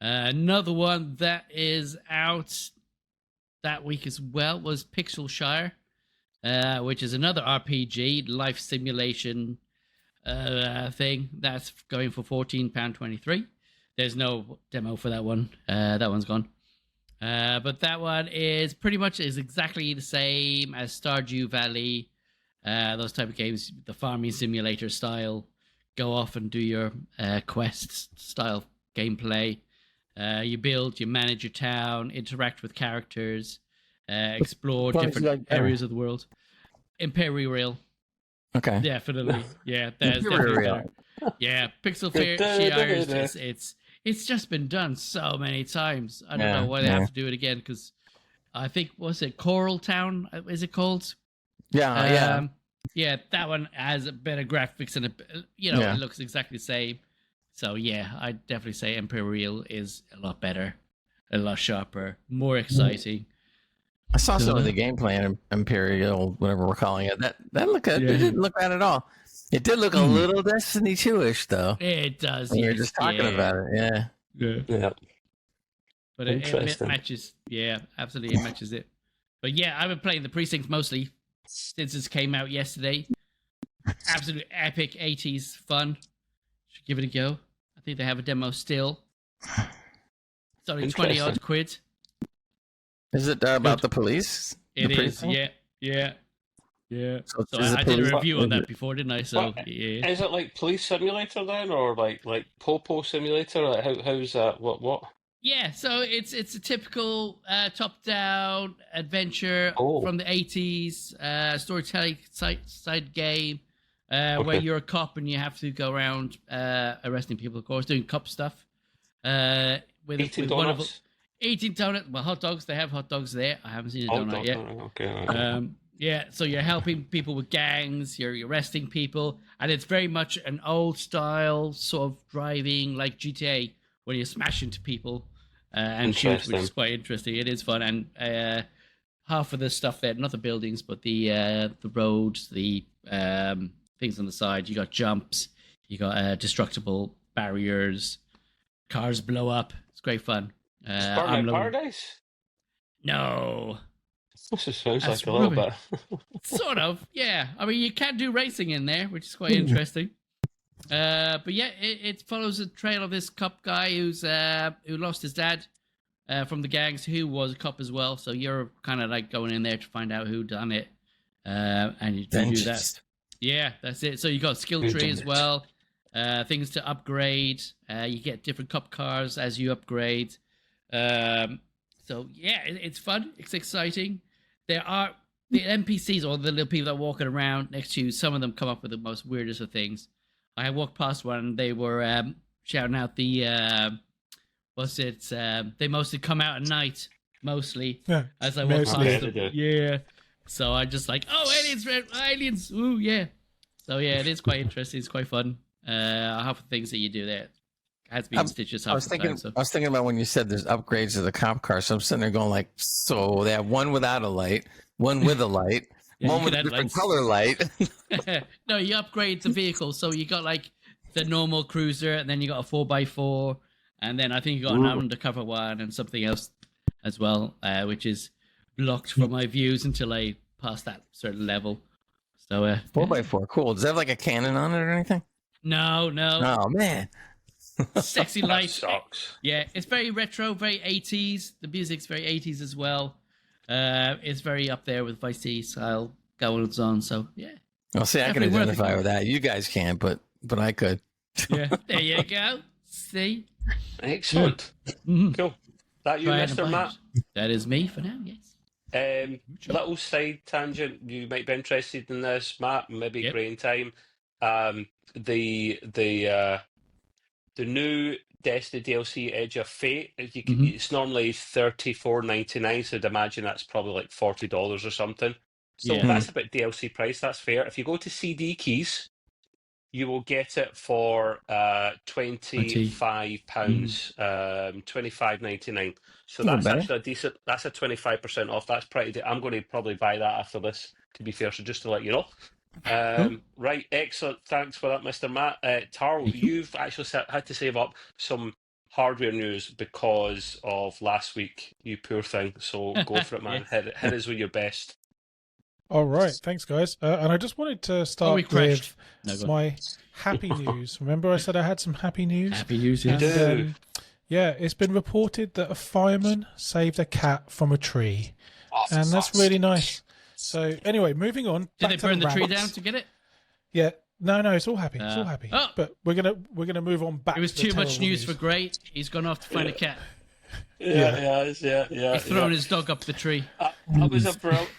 Another one that is out that week as well was Pixelshire, which is another RPG life simulation thing that's going for £14.23. There's no demo for that one. That one's gone. But that one is pretty much exactly the same as Stardew Valley. Those type of games, the farming simulator style. Go off and do your quest style gameplay. You build, you manage your town, interact with characters, explore different areas of the world. Imperial. Okay. Definitely. Yeah, there's definitely better. Yeah, Pixelshire, it's just been done so many times. I don't know why they have to do it again, because I think, was it Coral Town? Is it called? Yeah. Yeah, that one has better graphics and it looks exactly the same. So yeah, I'd definitely say Empyreal is a lot better, a lot sharper, more exciting. I saw some of the gameplay in Imperial, whatever we're calling it. That looked good. It didn't look bad at all. It did look a little Destiny 2-ish, though. It does. We were just talking about it. Yeah. But it matches. Yeah, absolutely, it matches it. But yeah, I've been playing the Precincts mostly since it came out yesterday. Absolute epic 80s fun. Should give it a go. I think they have a demo still. It's only 20 odd quid. Is it about the police? It is, yeah. So I did a review on that before, didn't I? So yeah. Is it like Police Simulator then, or like Popo Simulator? Like how's that? What? Yeah, so it's a typical top-down adventure from the 80s, storytelling side game, where you're a cop and you have to go around arresting people, of course, doing cop stuff. With 18 donuts. 18 donuts. Well, hot dogs. They have hot dogs there. I haven't seen a donut yet. Okay. Yeah, so you're helping people with gangs. You're arresting people, and it's very much an old-style sort of driving, like GTA, where you smash into people and shoot, which is quite interesting. It is fun, and half of the stuff there, not the buildings, but the roads, the things on the side. You got jumps, you got destructible barriers, cars blow up. It's great fun. Burnout Paradise? No. This just sounds like a little bit. Sort of, yeah. I mean, you can do racing in there, which is quite interesting. But yeah, it follows the trail of this cop guy who lost his dad from the gangs, who was a cop as well. So you're kind of like going in there to find out who done it, and you do that. Yeah, that's it. So you got skill tree as well, things to upgrade. You get different cop cars as you upgrade. So yeah, it's fun. It's exciting. There are the NPCs or the little people that are walking around next to you. Some of them come up with the most weirdest of things. I walked past one and they were shouting out the they mostly come out at night, mostly. Yeah, as I walk past them. Yeah. So I just like, oh, aliens, ooh, yeah. So yeah, it is quite interesting. It's quite fun. Half the things that you do there has been stitches. I was thinking about when you said there's upgrades to the cop car. So I'm sitting there going like, so they have one without a light, one with a light, one with a different color light. No, you upgrade the vehicle. So you got like the normal cruiser, and then you got a 4x4, and then I think you got an undercover one and something else as well, which is blocked from my views until I pass that certain level. So 4x4, cool. Does it have like a cannon on it or anything? No. Oh man. Sexy light. Sucks. Yeah, it's very retro, very 80s. The music's very 80s as well. It's very up there with Vice City style goings on. So yeah. Well, see, I can identify with that. You guys can't, but I could. Yeah, there you go. See, excellent. Cool. That you, Mr. Matt? That is me for now. Yes. Little side tangent. You might be interested in this, Matt. Maybe Grain Time. The new Destiny DLC, Edge of Fate. It's normally $34.99, so I'd imagine that's probably like $40 or something. So that's about DLC price. That's fair. If you go to CD keys, you will get it for £25, $25.99. So that's actually a decent. That's a 25% off. That's pretty. I'm going to probably buy that after this, to be fair. So just to let you know. Right, excellent. Thanks for that, Mr. Matt. Tarl, you've actually had to save up some hardware news because of last week. You poor thing. So go for it, man. Hit us with your best. All right, thanks, guys. And I just wanted to start with my happy news. Remember, I said I had some happy news. Happy news, yes. Yeah, it's been reported that a fireman saved a cat from a tree, and that's really nice. So anyway, moving on. Did they burn the tree down to get it? Yeah, no, it's all happy. It's all happy. Oh. But we're gonna move on back. It was too much news for Gray. He's gone off to find a cat. Yeah. He's thrown his dog up the tree. That was a brilliant.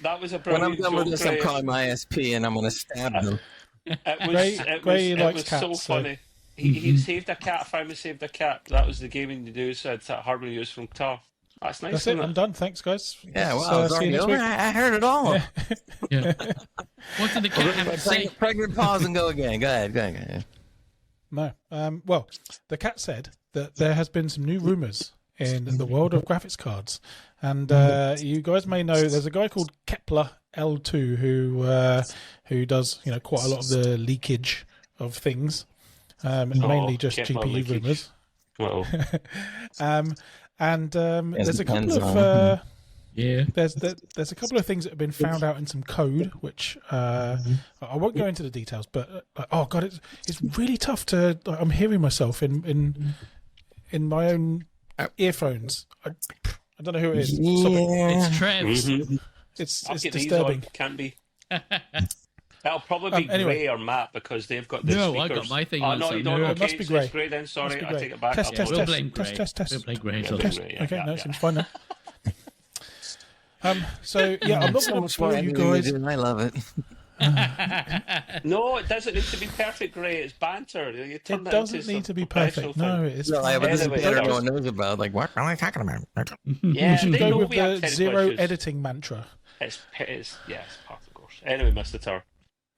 When I'm done with this, I'm calling my ISP and I'm going to stab them. It was so funny. He saved a cat. Fireman saved a cat. That was the gaming news. So it's hardware news from Tar. That's nice. That's it. I'm done. Thanks, guys. Yeah, well, see you next week. I heard it all. Yeah. What did the cat have to say? Pregnant pause and go again. Go ahead. No. Well, the cat said that there has been some new rumors in the world of graphics cards, and you guys may know there's a guy called Kepler L2 who does quite a lot of the leakage of things, mainly just Kepler GPU leakage. rumors. There's a couple of there's a couple of things that have been found out in some code, which I won't go into the details, but oh god, it's really tough to. I'm hearing myself in my own earphones. I don't know who it is. It's Trev's. It's disturbing. Can be. That'll probably be Gray or Matt because they've got the speakers. I got my thing. No, you don't. It must be Gray. It's Gray then. Sorry, I take it back. Test. We'll blame Gray. Test. We'll blame Gray. Okay, no, it seems fine now. So yeah, I'm not going to spoil you guys. I love it. No, it doesn't need to be perfect, Gray. It's banter. It doesn't need to be perfect. No, it is. But this is better. Everyone knows about. Like, what am I talking about? Yeah, you should go with the zero editing mantra. It's part of course. Anyway, Mr. Tar.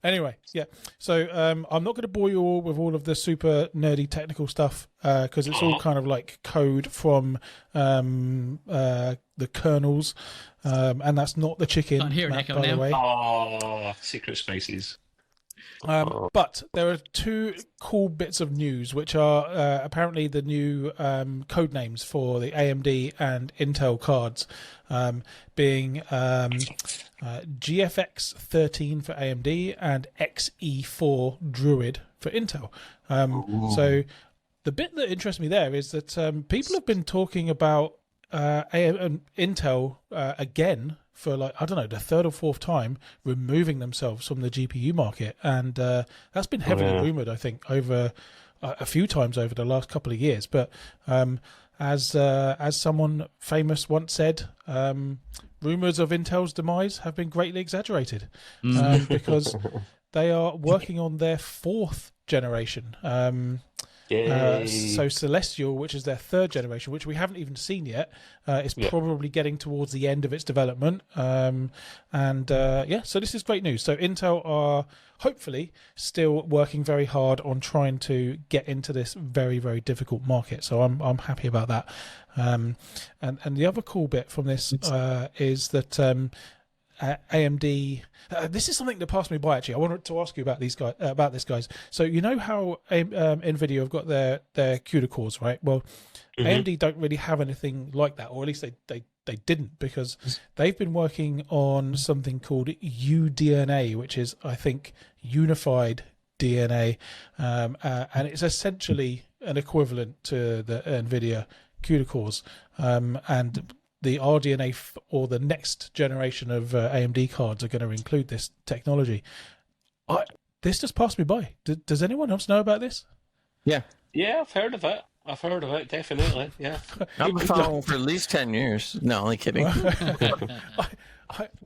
Anyway, yeah. So I'm not going to bore you all with all of the super nerdy technical stuff because it's all kind of like code from the kernels, and that's not the chicken. Can't hear an echo by the way. Oh, secret spaces. But there are two cool bits of news, which are apparently the new code names for the AMD and Intel cards, being GFX 13 for AMD, and XE4 Druid for Intel. So the bit that interests me there is that people have been talking about Intel again for, like, I don't know, the third or fourth time, removing themselves from the GPU market, and that's been heavily rumored, I think, over a few times over the last couple of years. But as someone famous once said, rumors of Intel's demise have been greatly exaggerated, because they are working on their fourth generation. So Celestial, which is their third generation, which we haven't even seen yet, is probably getting towards the end of its development. So this is great news. So Intel are hopefully still working very hard on trying to get into this very, very difficult market. So I'm happy about that. And the other cool bit from this is that AMD. This is something that passed me by, actually. I wanted to ask you about this, guys. So you know how Nvidia have got their CUDA cores, right? Well, AMD don't really have anything like that, or at least they didn't, because they've been working on something called UDNA, which is, I think, Unified DNA, and it's essentially an equivalent to the Nvidia CUDA cores, and the RDNA or the next generation of AMD cards are going to include this technology. This just passed me by. Does anyone else know about this? Yeah, I've heard of it. Definitely. Yeah. I've been following for at least 10 years. No, only kidding.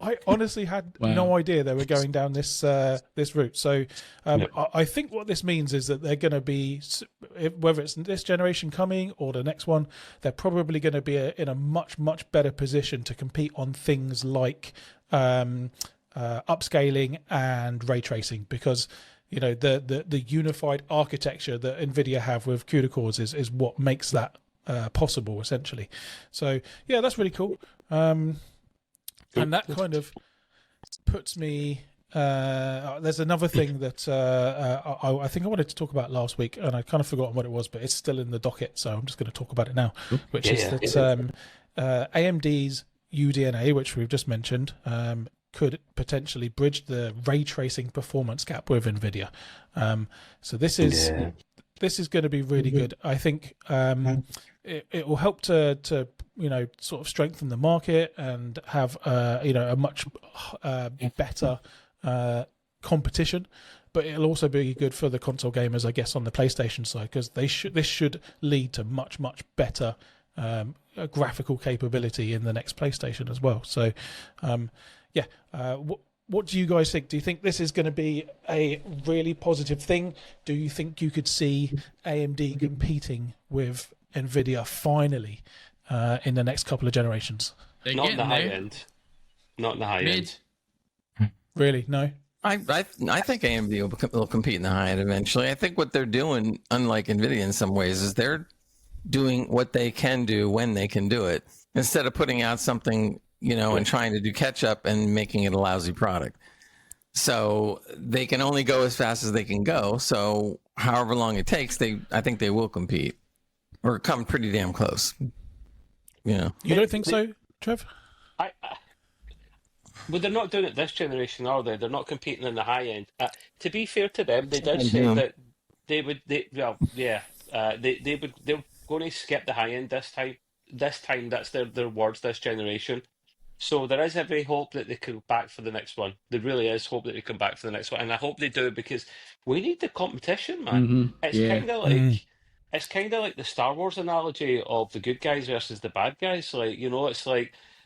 I honestly had no idea they were going down this route. So I think what this means is that they're going to be, whether it's this generation coming or the next one, they're probably going to be in a much, much better position to compete on things like upscaling and ray tracing, because the unified architecture that Nvidia have with CUDA cores is what makes that possible, essentially. So yeah, that's really cool. And that kind of puts me. There's another thing that I think I wanted to talk about last week, and I kind of forgotten what it was, but it's still in the docket, so I'm just going to talk about it now. Which is that AMD's UDNA, which we've just mentioned, could potentially bridge the ray tracing performance gap with Nvidia. So this is going to be really good. I think it will help to sort of strengthen the market and have a much better competition. But it'll also be good for the console gamers, I guess, on the PlayStation side, because this should lead to much, much better graphical capability in the next PlayStation as well. So what do you guys think? Do you think this is going to be a really positive thing? Do you think you could see AMD competing with Nvidia finally in the next couple of generations? Not in the high end. Not in the high end. Really? No? I think AMD will compete in the high end eventually. I think what they're doing, unlike Nvidia in some ways, is they're doing what they can do when they can do it, instead of putting out something and trying to do catch up and making it a lousy product. So they can only go as fast as they can go. So however long it takes, I think they will compete or come pretty damn close. You don't think so, Trev? Well, they're not doing it this generation, are they? They're not competing in the high end. To be fair to them, they did say that they're going to skip the high end this time. This time, that's their words. This generation. So there is every hope that they come back for the next one. There really is hope that they come back for the next one, and I hope they do, because we need the competition, man. It's kind of like the Star Wars analogy of the good guys versus the bad guys.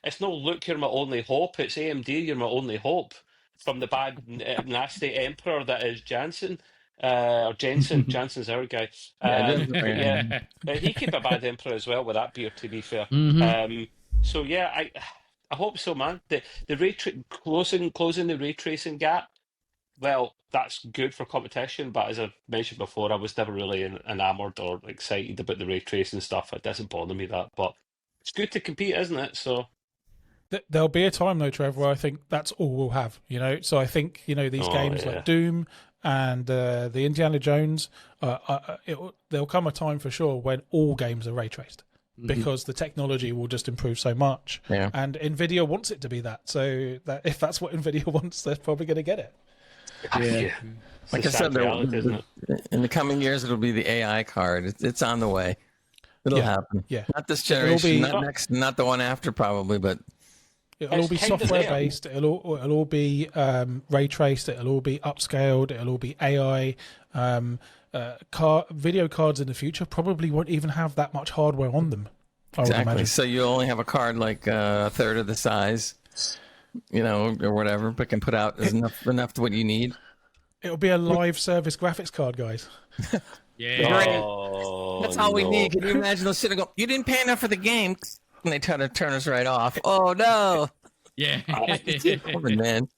It's no, look, you're my only hope. It's AMD, you're my only hope from the bad, nasty emperor that is Jansen. Or Jensen. Jansen's our guy. He could be a bad emperor as well with that beard, to be fair. I hope so, man. The closing the ray tracing gap. Well, that's good for competition, but as I mentioned before, I was never really enamored or excited about the ray tracing stuff. It doesn't bother me that, but it's good to compete, isn't it? So there'll be a time, though, Trevor, where I think that's all we'll have. So I think these games like Doom and the Indiana Jones, there'll come a time for sure when all games are ray traced. because the technology will just improve so much. Yeah. And Nvidia wants it to be that. So that if that's what Nvidia wants, they're probably going to get it. Yeah. Like I said, reality, isn't it? in the coming years, it'll be the AI card. It's on the way. It'll happen. Yeah. Not this generation, be- not next, not the one after, probably, but It'll all be It's kinda software there. based. It'll all be ray traced. It'll all be upscaled. It'll all be AI. Video cards in the future probably won't even have that much hardware on them. I would exactly. imagine. So you only have a card like a third of the size, or whatever, but can put out enough to what you need. It'll be a live service graphics card, guys. Yeah. Oh, That's all we no. need. Can you imagine those sitting go, you didn't pay enough for the game? And they try to turn us right off. Oh, no. Yeah. Coming, man.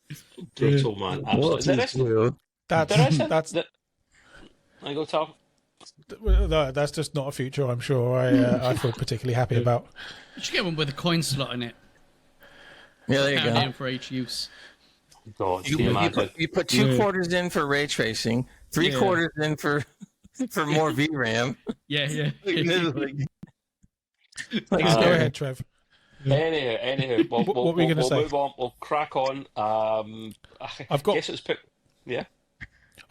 Brutal, man. Absolutely. That's I go talk. that's just not a future. I'm sure. I feel particularly happy about. You should get one with a coin slot in it. Yeah, there you Count go. in for each use. God, You put 2 quarters in for ray tracing, 3 quarters in for more VRAM. Yeah. Go ahead, Trev. Anywho, What were you gonna say? move on. We'll crack on. I've got- Guess it's yeah.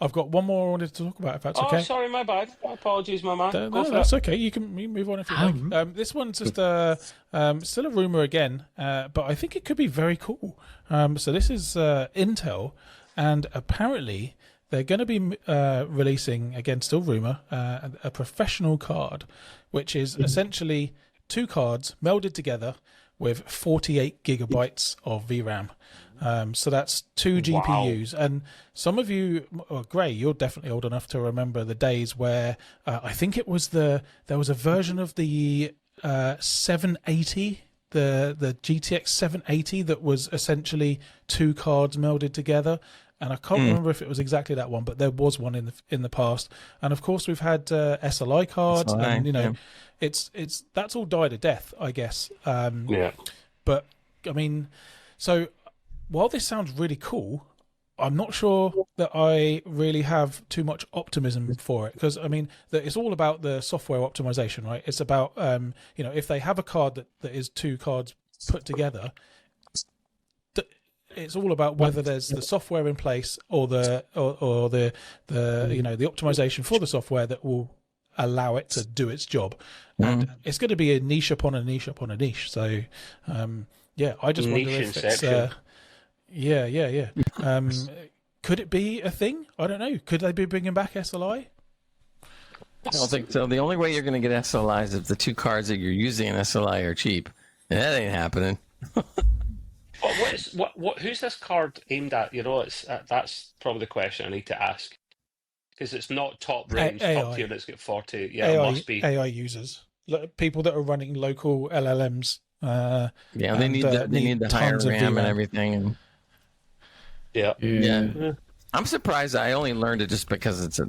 I've got one more I wanted to talk about. If that's Oh, okay. sorry, my bad. Apologies, my man. Go No, for that's it. okay. You can move on if you like. This one's just still a rumor again, but I think it could be very cool. So this is Intel, and apparently they're going to be releasing, again, still rumor, a professional card, which is essentially 2 cards melded together with 48 gigabytes of VRAM. So that's 2 GPUs. And some of you, Gray, you're definitely old enough to remember the days where I think it was there was a version of the 780, the GTX 780 that was essentially 2 cards melded together. And I can't remember if it was exactly that one, but there was one in the past. And of course, we've had SLI cards, and it's that's all died a death, I guess. But I mean, so while this sounds really cool, I'm not sure that I really have too much optimism for it, because I mean, it's all about the software optimization, right? It's about if they have a card that is 2 cards put together, it's all about whether there's the software in place or the optimization for the software that will allow it to do its job. And it's going to be a niche upon a niche upon a niche. So I just wonder if it's could it be a thing? I don't know. Could they be bringing back SLI? I don't think so. The only way you're going to get SLI is if the 2 cards that you're using in SLI are cheap. And that ain't happening. Who's this card aimed at? That's probably the question I need to ask, because it's not top range, top tier. It's got 40. Yeah, AI, it must be AI users, people that are running local LLMs. They need the higher tons of RAM and VRAM. everything. And yeah. I'm surprised. I only learned it just because it's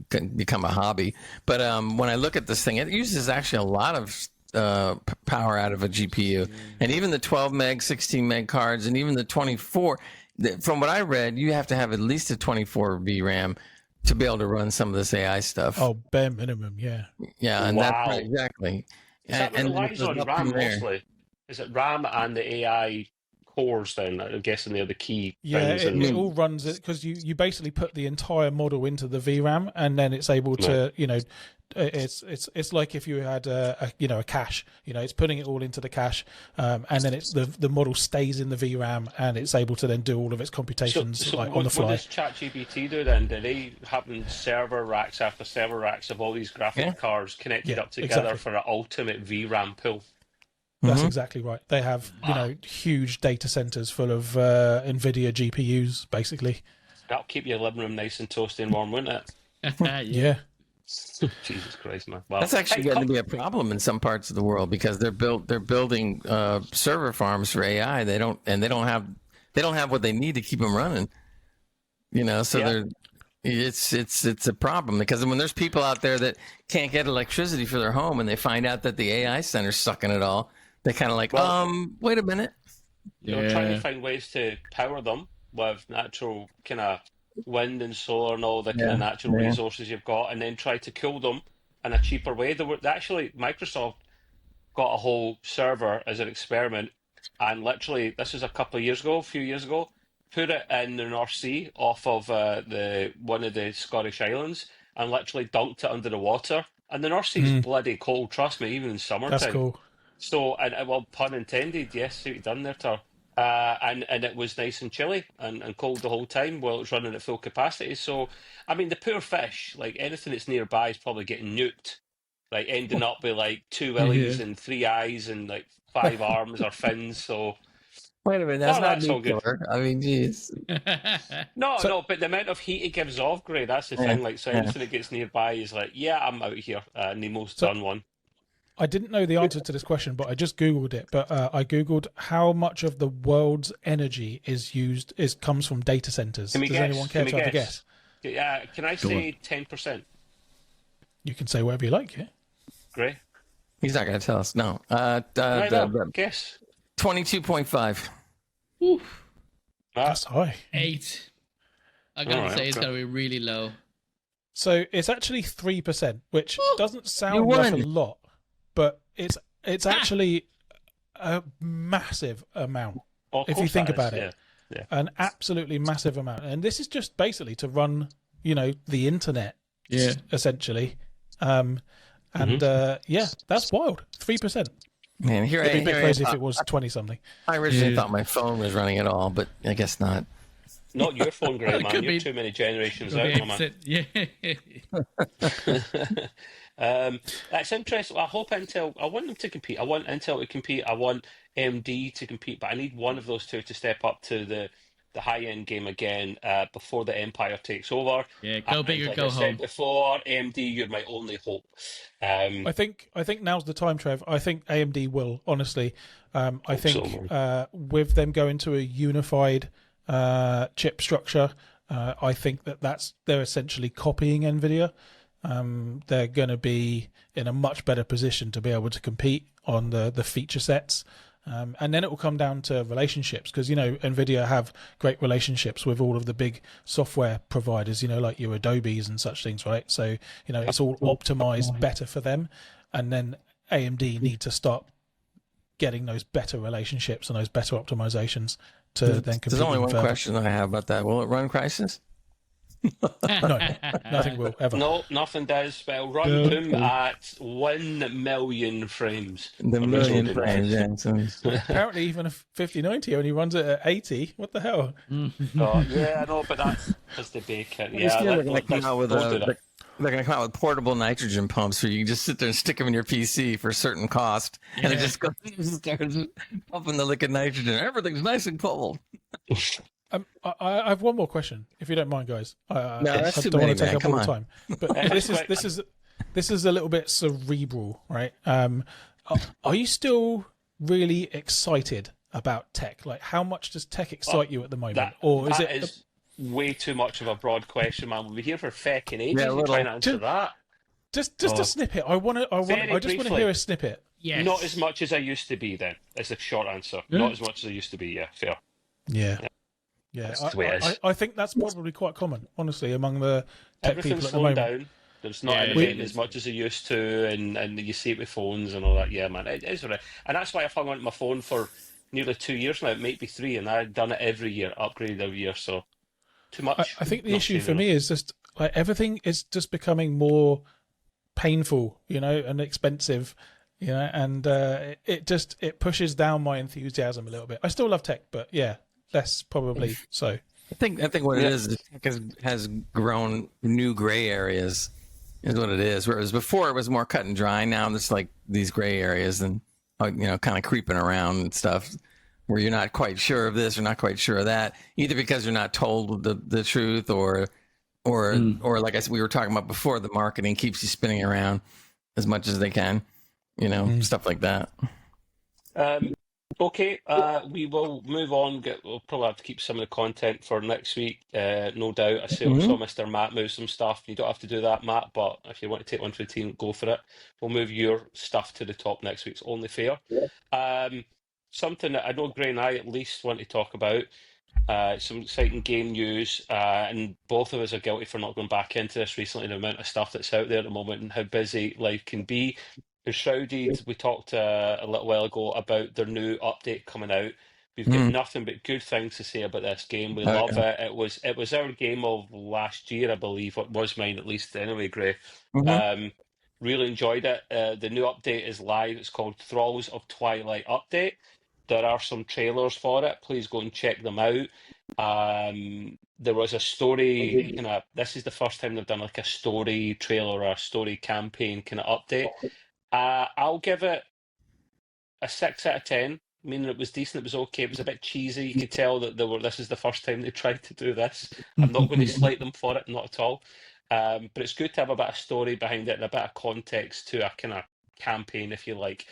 become a hobby. But when I look at this thing, it uses actually a lot of power out of a GPU, and even the 12 meg, 16 meg cards, and even the 24. From what I read, you have to have at least a 24 VRAM to be able to run some of this AI stuff. Oh, bare minimum, yeah. Yeah, and Wow. that's exactly. Is that and relies on up RAM from there. mostly? Is it RAM and the AI cores then? I'm guessing they're the key Yeah, things. it all runs it because you basically put the entire model into the VRAM, and then it's able to it's like if you had a cache, it's putting it all into the cache, and then it's the model stays in the VRAM, and it's able to then do all of its computations So on the fly. What does ChatGPT do then? Do they have server racks after server racks of all these graphic cards connected up together for an ultimate VRAM pool? That's exactly right. They have huge data centers full of Nvidia GPUs, basically. That'll keep your living room nice and toasty and warm, wouldn't it? Yeah. Jesus Christ, man! Wow. That's actually going to be a problem in some parts of the world because they're building server farms for AI. They don't have what they need to keep them running. It's a problem because when there's people out there that can't get electricity for their home and they find out that the AI center's sucking it all, they kind of like, wait a minute. They're trying to find ways to power them with natural kind of wind and solar and all the kind of natural resources you've got, and then try to cool them in a cheaper way. Microsoft got a whole server as an experiment, and literally, this was a few years ago, put it in the North Sea off of the one of the Scottish islands, and literally dunked it under the water. And the North Sea's bloody cold, trust me, even in summertime. That's cool. So, and well, pun intended, yes, see what you done there, Tar. And it was nice and chilly and cold the whole time while it was running at full capacity. So, I mean, the poor fish, like anything that's nearby is probably getting nuked, like ending up with like 2 willies and 3 eyes and like 5 arms or fins. So, Wait a minute, that's not all good. nuclear. I mean, geez. No, but the amount of heat it gives off, Gray, that's the thing. Like, so anything that gets nearby is like, yeah, I'm out of here. Nemo's done one. I didn't know the answer to this question, but I just Googled it. But I Googled how much of the world's energy comes from data centers. Does anyone care to have a guess? Can I say 10%? You can say whatever you like, yeah? Gray? He's not going to tell us. No. Guess. 22.5. That's high. 8. I gotta say it's gotta be really low. So it's actually 3%, which doesn't sound like a lot, but it's actually a massive amount if you think about it. Yeah. An absolutely massive amount, and this is just basically to run, the internet, essentially. That's wild. 3%. Man, It'd be a bit crazy if it was 20-something. I originally thought my phone was running it all, but I guess not. Not your phone, Gray, man. You're too many generations out, my man. Yeah. That's interesting. I hope Intel. I want them to compete. I want Intel to compete. I want AMD to compete. But I need one of those two to step up to the high end game again before the Empire takes over. Yeah, go big or like go I home. said before, AMD, you're my only hope. I think now's the time, Trev. I think AMD will, honestly. I think with them going to a unified chip structure, I think they're essentially copying Nvidia. They're going to be in a much better position to be able to compete on the feature sets. And then it will come down to relationships because, Nvidia have great relationships with all of the big software providers, like your Adobes and such things, right? So, it's all optimized better for them. And then AMD need to start getting those better relationships and those better optimizations to then compete. There's only one further. question I have about that. Will it run Crysis? No, nothing will ever. No, nothing does. But it'll run Doom at 1 million frames. The million frames, yeah. Apparently, even a 5090 only runs it at 80. What the hell? Yeah, I know, but that's the bacon. Yeah, they're going to come out with portable nitrogen pumps where you can just sit there and stick them in your PC for a certain cost, and it just starts pumping the liquid nitrogen. Everything's nice and cold. I have one more question, if you don't mind, guys. No, that's I too don't many, want to take man. up all the Come time, but this is a little bit cerebral, right? Are you still really excited about tech? Like, how much does tech excite you at the moment, or is it way too much of a broad question, man? We'll be here for fecking ages trying to answer that. Just a snippet. I just want to hear a snippet. Yes. Not as much as I used to be. Then is the short answer. Not as much as I used to be. Yeah, fair. Yeah. I think that's probably quite common, honestly, among the tech Everything's people at the moment. slowed down. There's not innovating as much as it used to, and you see it with phones and all that. Yeah, man, it is right. And that's why I've hung on to my phone for nearly 2 years now. It might be 3, and I've done it every year, upgraded every year. So too much. I think the issue for me is just like everything is just becoming more painful, and expensive, and it pushes down my enthusiasm a little bit. I still love tech, but yeah, less probably so. I think what it is tech has grown new gray areas, is what it is. Whereas before it was more cut and dry. Now there's like these gray areas and kind of creeping around and stuff, where you're not quite sure of this or not quite sure of that, either because you're not told the truth or like I said, we were talking about before, the marketing keeps you spinning around as much as they can, stuff like that. Okay, we will move on. We'll probably have to keep some of the content for next week, no doubt. I saw Mr. Matt move some stuff. You don't have to do that, Matt, but if you want to take one for the team, go for it. We'll move your stuff to the top next week. It's only fair. Yeah. Something that I know Gray and I at least want to talk about, some exciting game news, and both of us are guilty for not going back into this recently, the amount of stuff that's out there at the moment and how busy life can be. Enshrouded, we talked a little while ago about their new update coming out. We've got nothing but good things to say about this game. We love it. It was our game of last year, I believe. It was mine, at least. Anyway, Gray. Really enjoyed it. The new update is live. It's called Thralls of Twilight Update. There are some trailers for it. Please go and check them out. There was a story this is the first time they've done like a story trailer or a story campaign kind of update. I'll give it a 6 out of 10. Meaning it was decent, it was okay. It was a bit cheesy. You could tell that this is the first time they tried to do this. I'm not going to slight them for it, not at all. But it's good to have a bit of story behind it and a bit of context to a kind of campaign, if you like.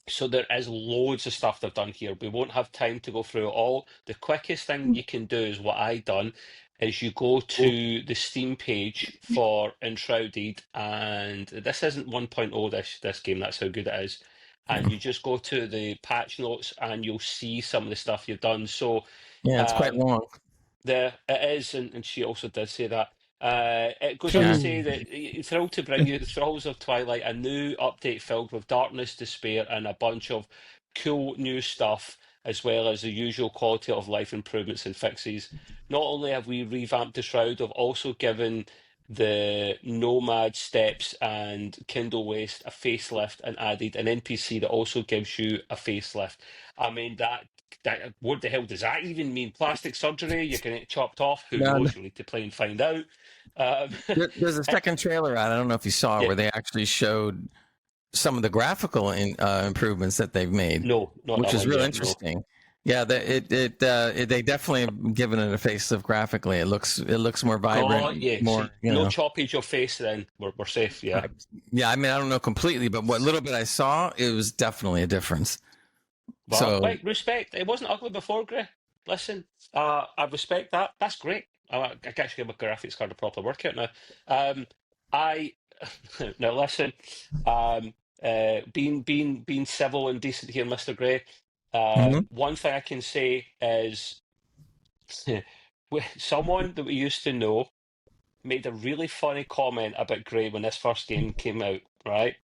So there is loads of stuff they've done here. We won't have time to go through it all. The quickest thing you can do is what I done, is you go to the Steam page for Enshrouded, and this isn't 1.0, this game, that's how good it is. And you just go to the patch notes and you'll see some of the stuff you've done. So yeah, it's quite long. It is, and she also did say that. It goes on to say that thrilled to bring you the Thralls of Twilight, a new update filled with darkness, despair, and a bunch of cool new stuff, as well as the usual quality of life improvements and fixes. Not only have we revamped the Shroud, we've also given the Nomad Steps and Kindle Waste a facelift and added an NPC that also gives you a facelift. I mean, that what the hell does that even mean? Plastic surgery? You're going to get chopped off? Who knows? You'll need to play and find out. There's a second trailer out. I don't know if you saw where they actually showed some of the graphical improvements that they've made. No, not which that is one real yet, interesting. Yeah, they definitely have given it a facelift graphically. It looks more vibrant. Oh, yeah. More, no choppage of face. Then we're safe. Yeah. Yeah, I mean, I don't know completely, but what little bit I saw, it was definitely a difference. Well, so, like, respect. It wasn't ugly before, Gray. Listen, I respect that. That's great. I can actually give my graphics card a proper workout now. Now listen. Being civil and decent here, Mr. Gray. One thing I can say is someone that we used to know made a really funny comment about Gray when this first game came out, right?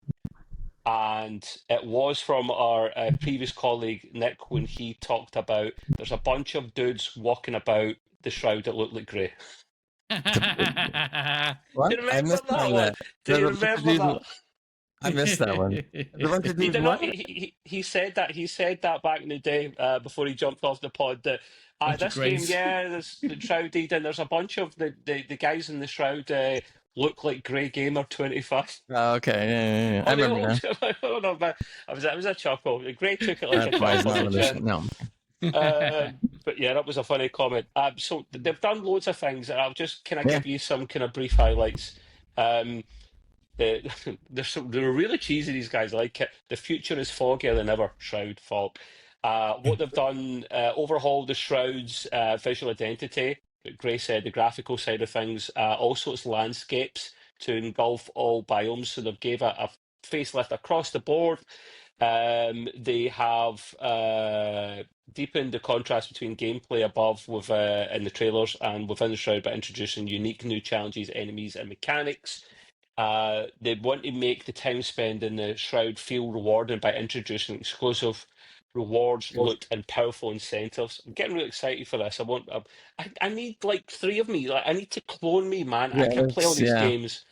And it was from our previous colleague Nick when he talked about there's a bunch of dudes walking about the Shroud that look like Gray. What? Do you remember that one? Do you remember that? I missed that one. He said that back in the day before he jumped off the pod that this game, there's the Shrouded and there's a bunch of the guys in the Shroud look like Grey Gamer 25. Oh, okay, yeah. I remember now. Oh, no, but it was a chuckle. Grey took it like a chuckle. No. But yeah, that was a funny comment. So they've done loads of things, and I'll just kind of give you some kind of brief highlights. They're really cheesy, these guys. I like it. The future is foggier than ever. Shroud fog. What they've done, overhauled the Shroud's visual identity. Gray said the graphical side of things. Also, its landscapes to engulf all biomes. So they've gave it a facelift across the board. They have deepened the contrast between gameplay above with in the trailers and within the Shroud by introducing unique new challenges, enemies, and mechanics. They want to make the time spent in the Shroud feel rewarding by introducing exclusive rewards, loot, and powerful incentives. I'm getting really excited for this. I need like 3 of me. Like, I need to clone me, man. I can play all these games.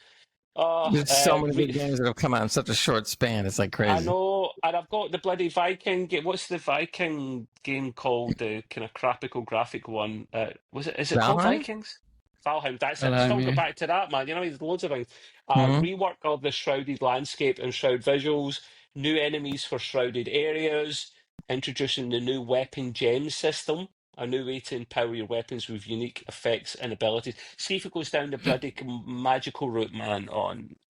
There's so many good games that have come out in such a short span. It's like crazy. I know, and I've got the bloody Viking game. What's the Viking game called? The kind of graphical graphic one. Is it called Vikings? Valheim, that's it. Still go back to that, man. You know, there's loads of things. Rework of the Shrouded landscape and Shroud visuals, new enemies for Shrouded areas, introducing the new weapon gem system, a new way to empower your weapons with unique effects and abilities. See if it goes down the bloody magical route, man.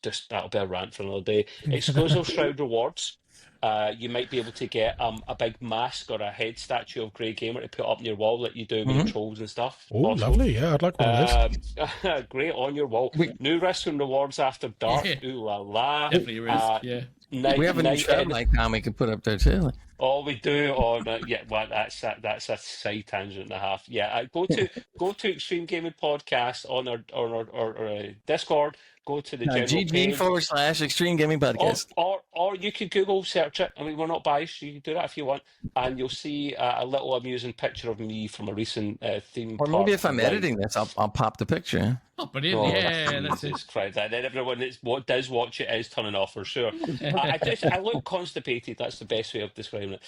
That'll be a rant for another day. Exclusive Shroud rewards. You might be able to get a big mask or a head statue of Grey Gamer to put up on your wall like you do with your trolls and stuff. Oh, lovely. Yeah, I'd like one of those. Great on your wall. New risks and rewards after dark. Ooh la la. Definitely risk, we have a new Shroud icon we could put up there too. All we do on well, that's a side tangent and a half. Yeah, go to Extreme Gaming Podcast on our Discord. Go to the general GG page. / Extreme Gaming Podcast. Or you could Google search it. I mean, we're not biased. You can do that if you want, and you'll see a little amusing picture of me from a recent theme Or park maybe if I'm ride. editing this, I'll pop the picture. Oh, but yeah, that's it. Jesus Christ! And then everyone that does watch it is turning off for sure. I look constipated. That's the best way of describing it.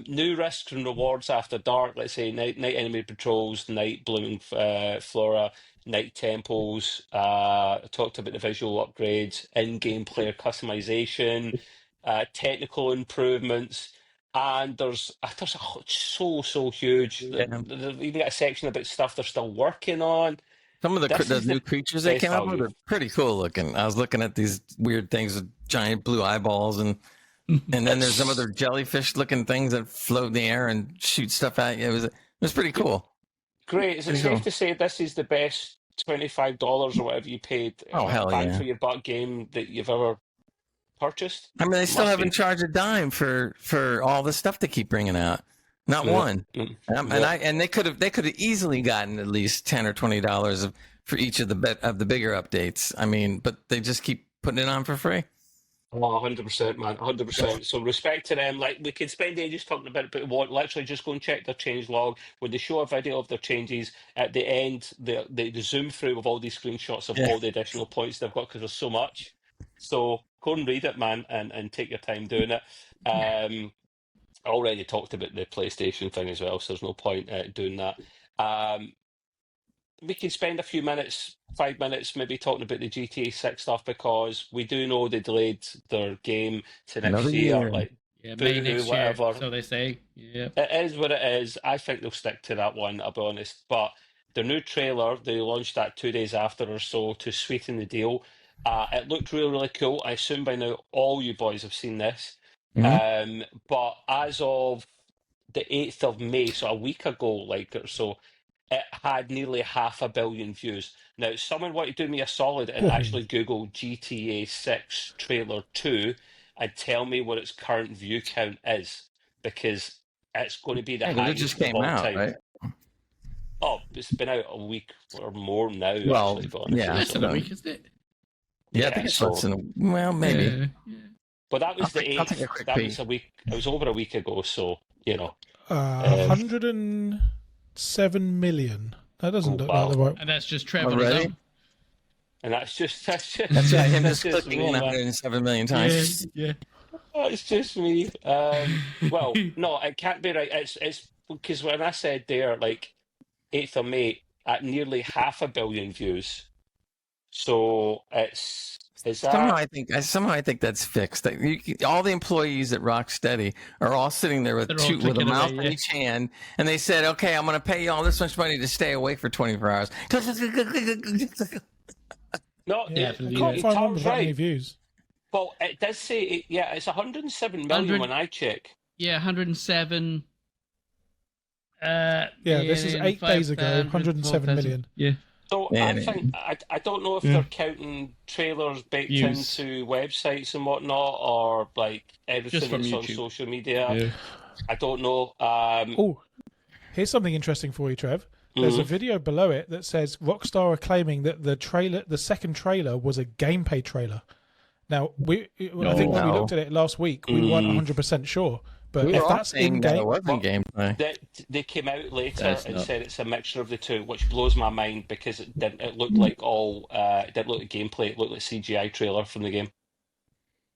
New risks and rewards after dark. Let's say night enemy patrols, night blooming flora, night temples. I talked about the visual upgrades, in-game player customization, technical improvements. And there's so huge. They've even got a section about stuff they're still working on. Some of the new creatures they came up with are pretty cool looking. I was looking at these weird things with giant blue eyeballs, and then there's some other jellyfish looking things that float in the air and shoot stuff at you. It was pretty cool. Great. Is it safe to say this is the best $25 or whatever you paid bang for your buck game that you've ever purchased? I mean, they still haven't charged a dime for all the stuff they keep bringing out. Not one. And they could have easily gotten at least $10 or $20 for each of the bigger updates. I mean, but they just keep putting it on for free. Oh, 100%, man, 100%. So respect to them. Like, we could spend ages talking about it, but what? Literally, just go and check their change log. When they show a video of their changes at the end, they zoom through with all these screenshots of all the additional points they've got because there's so much. So go and read it, man, and take your time doing it. I already talked about the PlayStation thing as well, so there's no point doing that. We can spend a few minutes, 5 minutes, maybe talking about the GTA 6 stuff, because we do know they delayed their game to next year. Like, May next whatever. Year, so they say. Yeah. It is what it is. I think they'll stick to that one, I'll be honest. But the new trailer, they launched that 2 days after or so to sweeten the deal. It looked really, really cool. I assume by now all you boys have seen this. Mm-hmm. But as of the 8th of May, so a week ago, or so, it had nearly 500 million views. Now, someone want to do me a solid and actually Google GTA 6 trailer 2 and tell me what its current view count is, because it's going to be the highest it just came of all out, time. right? Oh, it's been out a week or more now. Well, actually, less than a week, isn't it? Yeah, I think it's less than maybe. Yeah. But that was the 8th. That was a week. It was over a week ago, so 107 million. That doesn't look like the right. And that's just Trevor. Already? And that's just him just clicking in 107 million times. Yeah. Oh, it's just me. Well, no, it can't be right. It's because when I said there, 8th of May, at nearly 500 million views. So is that... Somehow I think that's fixed. All the employees at Rocksteady are all sitting there with a mouth in each hand, and they said, "Okay, I'm going to pay you all this much money to stay awake for 24 hours." No, I can't find that many views. Well, it does say, it's 107 million when I check. Yeah, 107. This is 8 days ago. 107 million. Yeah. So I don't know if they're counting trailers baked into websites and whatnot, or everything that's on social media. Yeah. I don't know. Here's something interesting for you, Trev. There's a video below it that says Rockstar are claiming that the second trailer was a gameplay trailer. Now, I think when we looked at it last week, we weren't 100% sure. But if that's in-game... They came out later and said it's a mixture of the two, which blows my mind, because it looked like it didn't look like gameplay, it looked like CGI trailer from the game.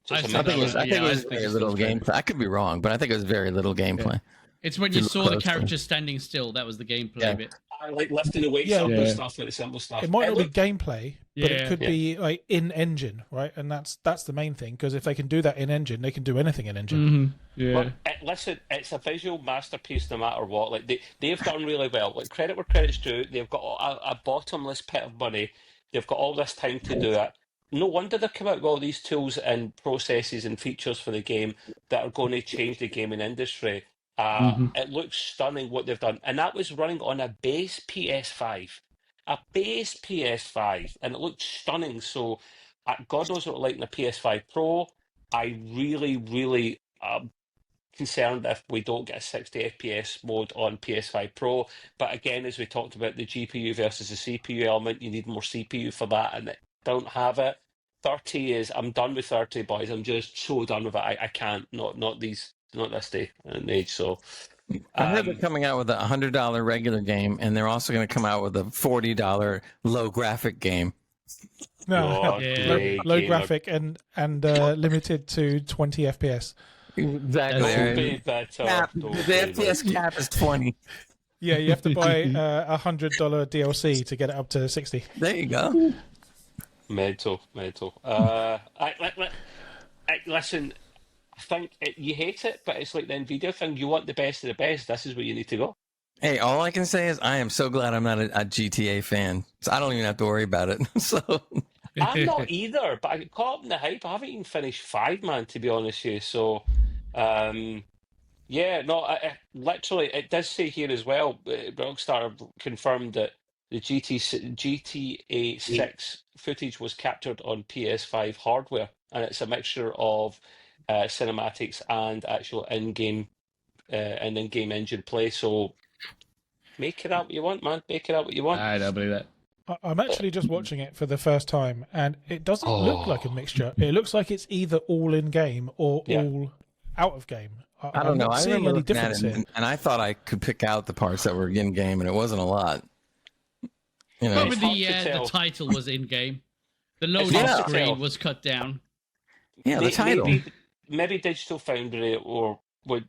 So I think it was very little gameplay. I could be wrong, but I think it was very little gameplay. Yeah. It's when you saw the characters standing still, that was the gameplay bit. I like lifting the weights up and stuff, like the simple stuff. It might not be gameplay, but it could be in engine, right? And that's the main thing, because if they can do that in engine, they can do anything in engine. Mm-hmm. Yeah. But, listen, it's a visual masterpiece no matter what. They've done really well. Credit where credit's due. They've got a bottomless pit of money. They've got all this time to do it. No wonder they've come out with all these tools and processes and features for the game that are going to change the gaming industry. It looks stunning what they've done, and that was running on a base PS5, and it looked stunning. So, God knows what it like in a PS5 Pro. I really, really concerned if we don't get a 60 FPS mode on PS5 Pro. But again, as we talked about the GPU versus the CPU element, you need more CPU for that, and they don't have it. 30 is, I'm done with 30, boys. I'm just so done with it. I can't, not this day and age. So I heard they're coming out with a $100 regular game, and they're also going to come out with a $40 low graphic game. No, Yeah. low graphic and limited to 20 FPS. Exactly. Don't be better. Cap, Don't the be FPS better. cap is 20. Yeah, you have to buy a $100 DLC to get it up to 60. There you go. Mental. Listen, I think you hate it, but it's like the Nvidia thing. You want the best of the best. This is where you need to go. Hey, all I can say is I am so glad I'm not a GTA fan. So I don't even have to worry about it. So I'm not either, but I got caught up in the hype. I haven't even finished 5, man, to be honest with you. So, yeah, no, literally, it does say here as well, Rockstar confirmed that the GTA 6 footage was captured on PS5 hardware, and it's a mixture of cinematics and actual in-game engine play. So, make it out what you want, man. Make it out what you want. I don't believe that. I'm actually just watching it for the first time, and it doesn't look like a mixture. It looks like it's either all in game or all out of game. I don't know. Not I seeing remember any looking at difference it, here. and I thought I could pick out the parts that were in game, and it wasn't a lot. You know, It's Probably hard to tell. the title was in game. The loading hard to screen tell. was cut down. yeah, the title. Maybe Digital Foundry or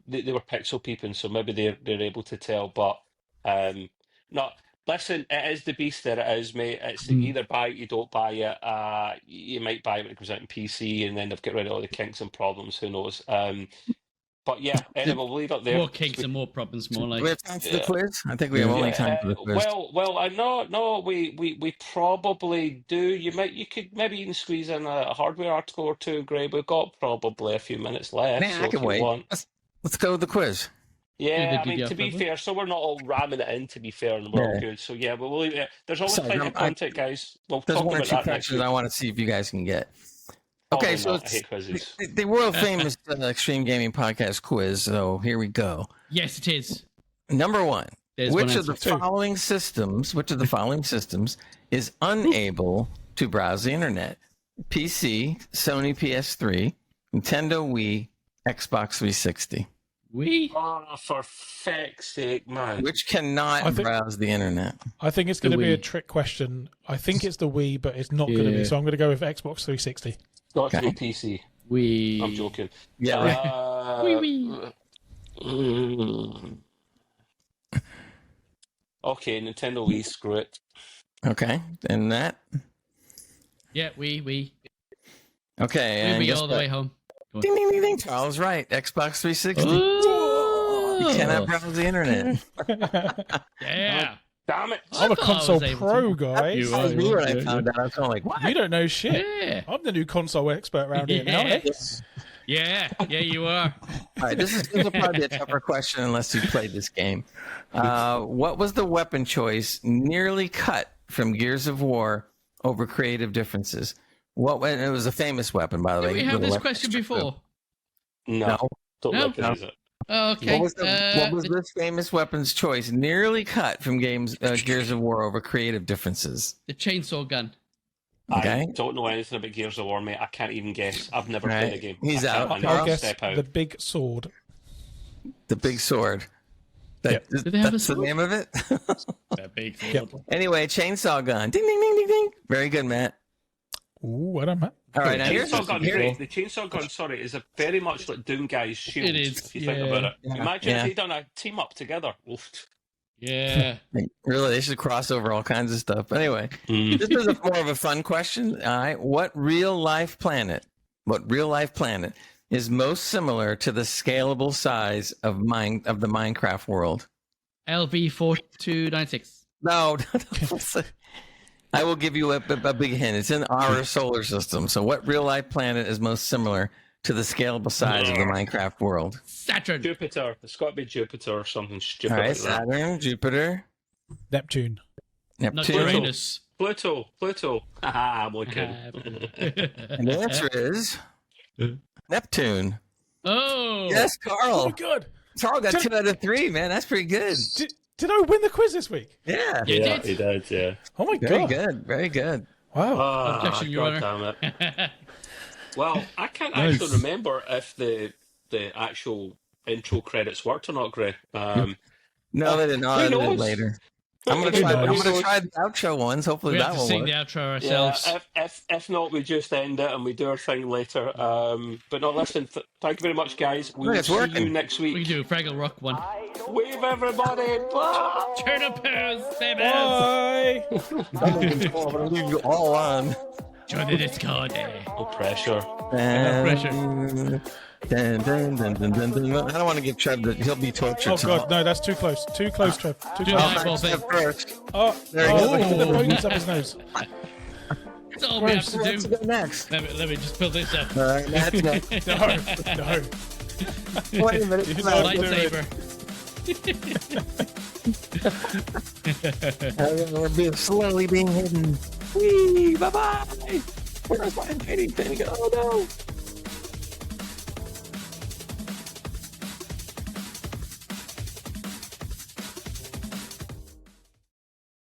they were pixel peeping, so maybe they're able to tell. But not. Listen, it is the beast that it is, mate. It's either buy it, you don't buy it. You might buy it when it comes out in PC, and then they've got rid of all the kinks and problems. Who knows? But yeah, anyway, we'll leave it there. More kinks and more problems, more Do we like. have time for the quiz? I think we have only time for the quiz. No, we probably do. You could maybe even squeeze in a hardware article or two, Greg. We've got probably a few minutes left. Man, so I if can you wait. want- Let's go with the quiz. Yeah, I the mean, DDR to be probably. fair, so we're not all ramming it in, to be fair, and we're all Yeah. good. So yeah, we'll leave it. There's always Sorry, plenty of content, guys. We'll There's talk one or about two that next questions week. I want to see if you guys can get. Probably Okay, so not. I it's hate quizzes. the world famous Extreme Gaming Podcast quiz. So here we go. Yes, it is. Number one. There's one Which of the answer. following systems is unable to browse the internet? PC, Sony PS3, Nintendo Wii, Xbox 360. We. Oh, for feck's sake, man! Which cannot I think- browse the internet. I think it's going to The be a Wii. trick question. I think it's the Wii, but it's not going to Yeah. be. So I'm going to go with Xbox 360. Got to Okay. be PC. We. I'm joking. Yeah. Mm. Okay, Nintendo Wii, screw it. Okay. And that. Yeah, we. Okay. We And be guess all the what? way home. Go on. Ding, ding, ding, ding. Charles right. Xbox 360. Oh! You cannot browse the internet. Yeah. Damn it! I'm a thought I console was able pro, to. guys. You That was are. me when I found out. I was kind of like, what? You don't know shit. Yeah. I'm the new console expert around here now. Yeah. eh? Yeah. Yeah, you are. All right, this will probably be a tougher question unless you played this game. What was the weapon choice nearly cut from Gears of War over creative differences? And it was a famous weapon, by the Did way. we have with a this weapon question strip. before? No, don't No. recognize it. Oh, okay. What was this famous weapon's choice nearly cut from Gears of War over creative differences? the chainsaw gun. Okay. I don't know anything about Gears of War, mate. I can't even guess. I've never Right. played a game. He's I can't- out. I need I'll to guess step out. the big sword. The big sword. Yep. Do they have a That's the sword? name of it? That big sword. Yep. Anyway, chainsaw gun. Ding, ding, ding, ding, ding. Very good, Matt. Ooh, well done, Matt. All right, now The here's chainsaw gun, here- great. The chainsaw gun, sorry, is a very much like Doom Guy's shield. It is, If you think yeah. about it, Yeah. imagine Yeah. if they'd done a team up together. Oof. Yeah. Really, they should cross over all kinds of stuff. But anyway, this is more of a fun question. All right, what real life planet is most similar to the scalable size of the Minecraft world? LV4296. No, I will give you a big hint. It's in our solar system. So, what real life planet is most similar to the scalable size of the Minecraft world? Saturn. Jupiter. It's got to be Jupiter or something stupid All right, like that. Saturn, Jupiter, Neptune. Not Neptune. Uranus. Pluto. Haha, I'm only kidding. And the answer is Neptune. Oh, Yes, Oh Carl. my god! Carl got 2 out of 3, man. That's pretty good. Did I win the quiz this week? Yeah. You Yeah, did? he did. Yeah. Oh my Very god! good. Very good. Wow. Objection, Your God Honor. damn it. Well, I can't Nice. actually remember if the actual intro credits worked or not, Gray. No, they didn't. who I'll edit it knows? later. I'm Who gonna knows? try the outro ones. Hopefully We have that to will sing work. the outro Yeah, ourselves. if not, we just end it and we do our thing later. But no, listen, thank you very much, guys. We will it's see you working. next We week. can do a Fraggle Rock one. Wave, everybody! Bye! Turn up pose, baby. Bye. I'm gonna leave you all on. Join the Discord. No pressure. pressure. Dun, dun, dun, dun, dun, dun. I don't want to give Trev that he'll be tortured. Oh god, no, that's too close. Too close, Trev. Too Do close. that. Eyeball thing. First. Oh, There you go. look at the points up his nose. That's all we have to Let's do. go next. Let me just pull this up. All right, that's next. No, no. Wait a minute. You Come on. don't do it. Lightsaber. We're slowly being hidden. Whee! Bye bye. Where's my hiding thing? Oh no.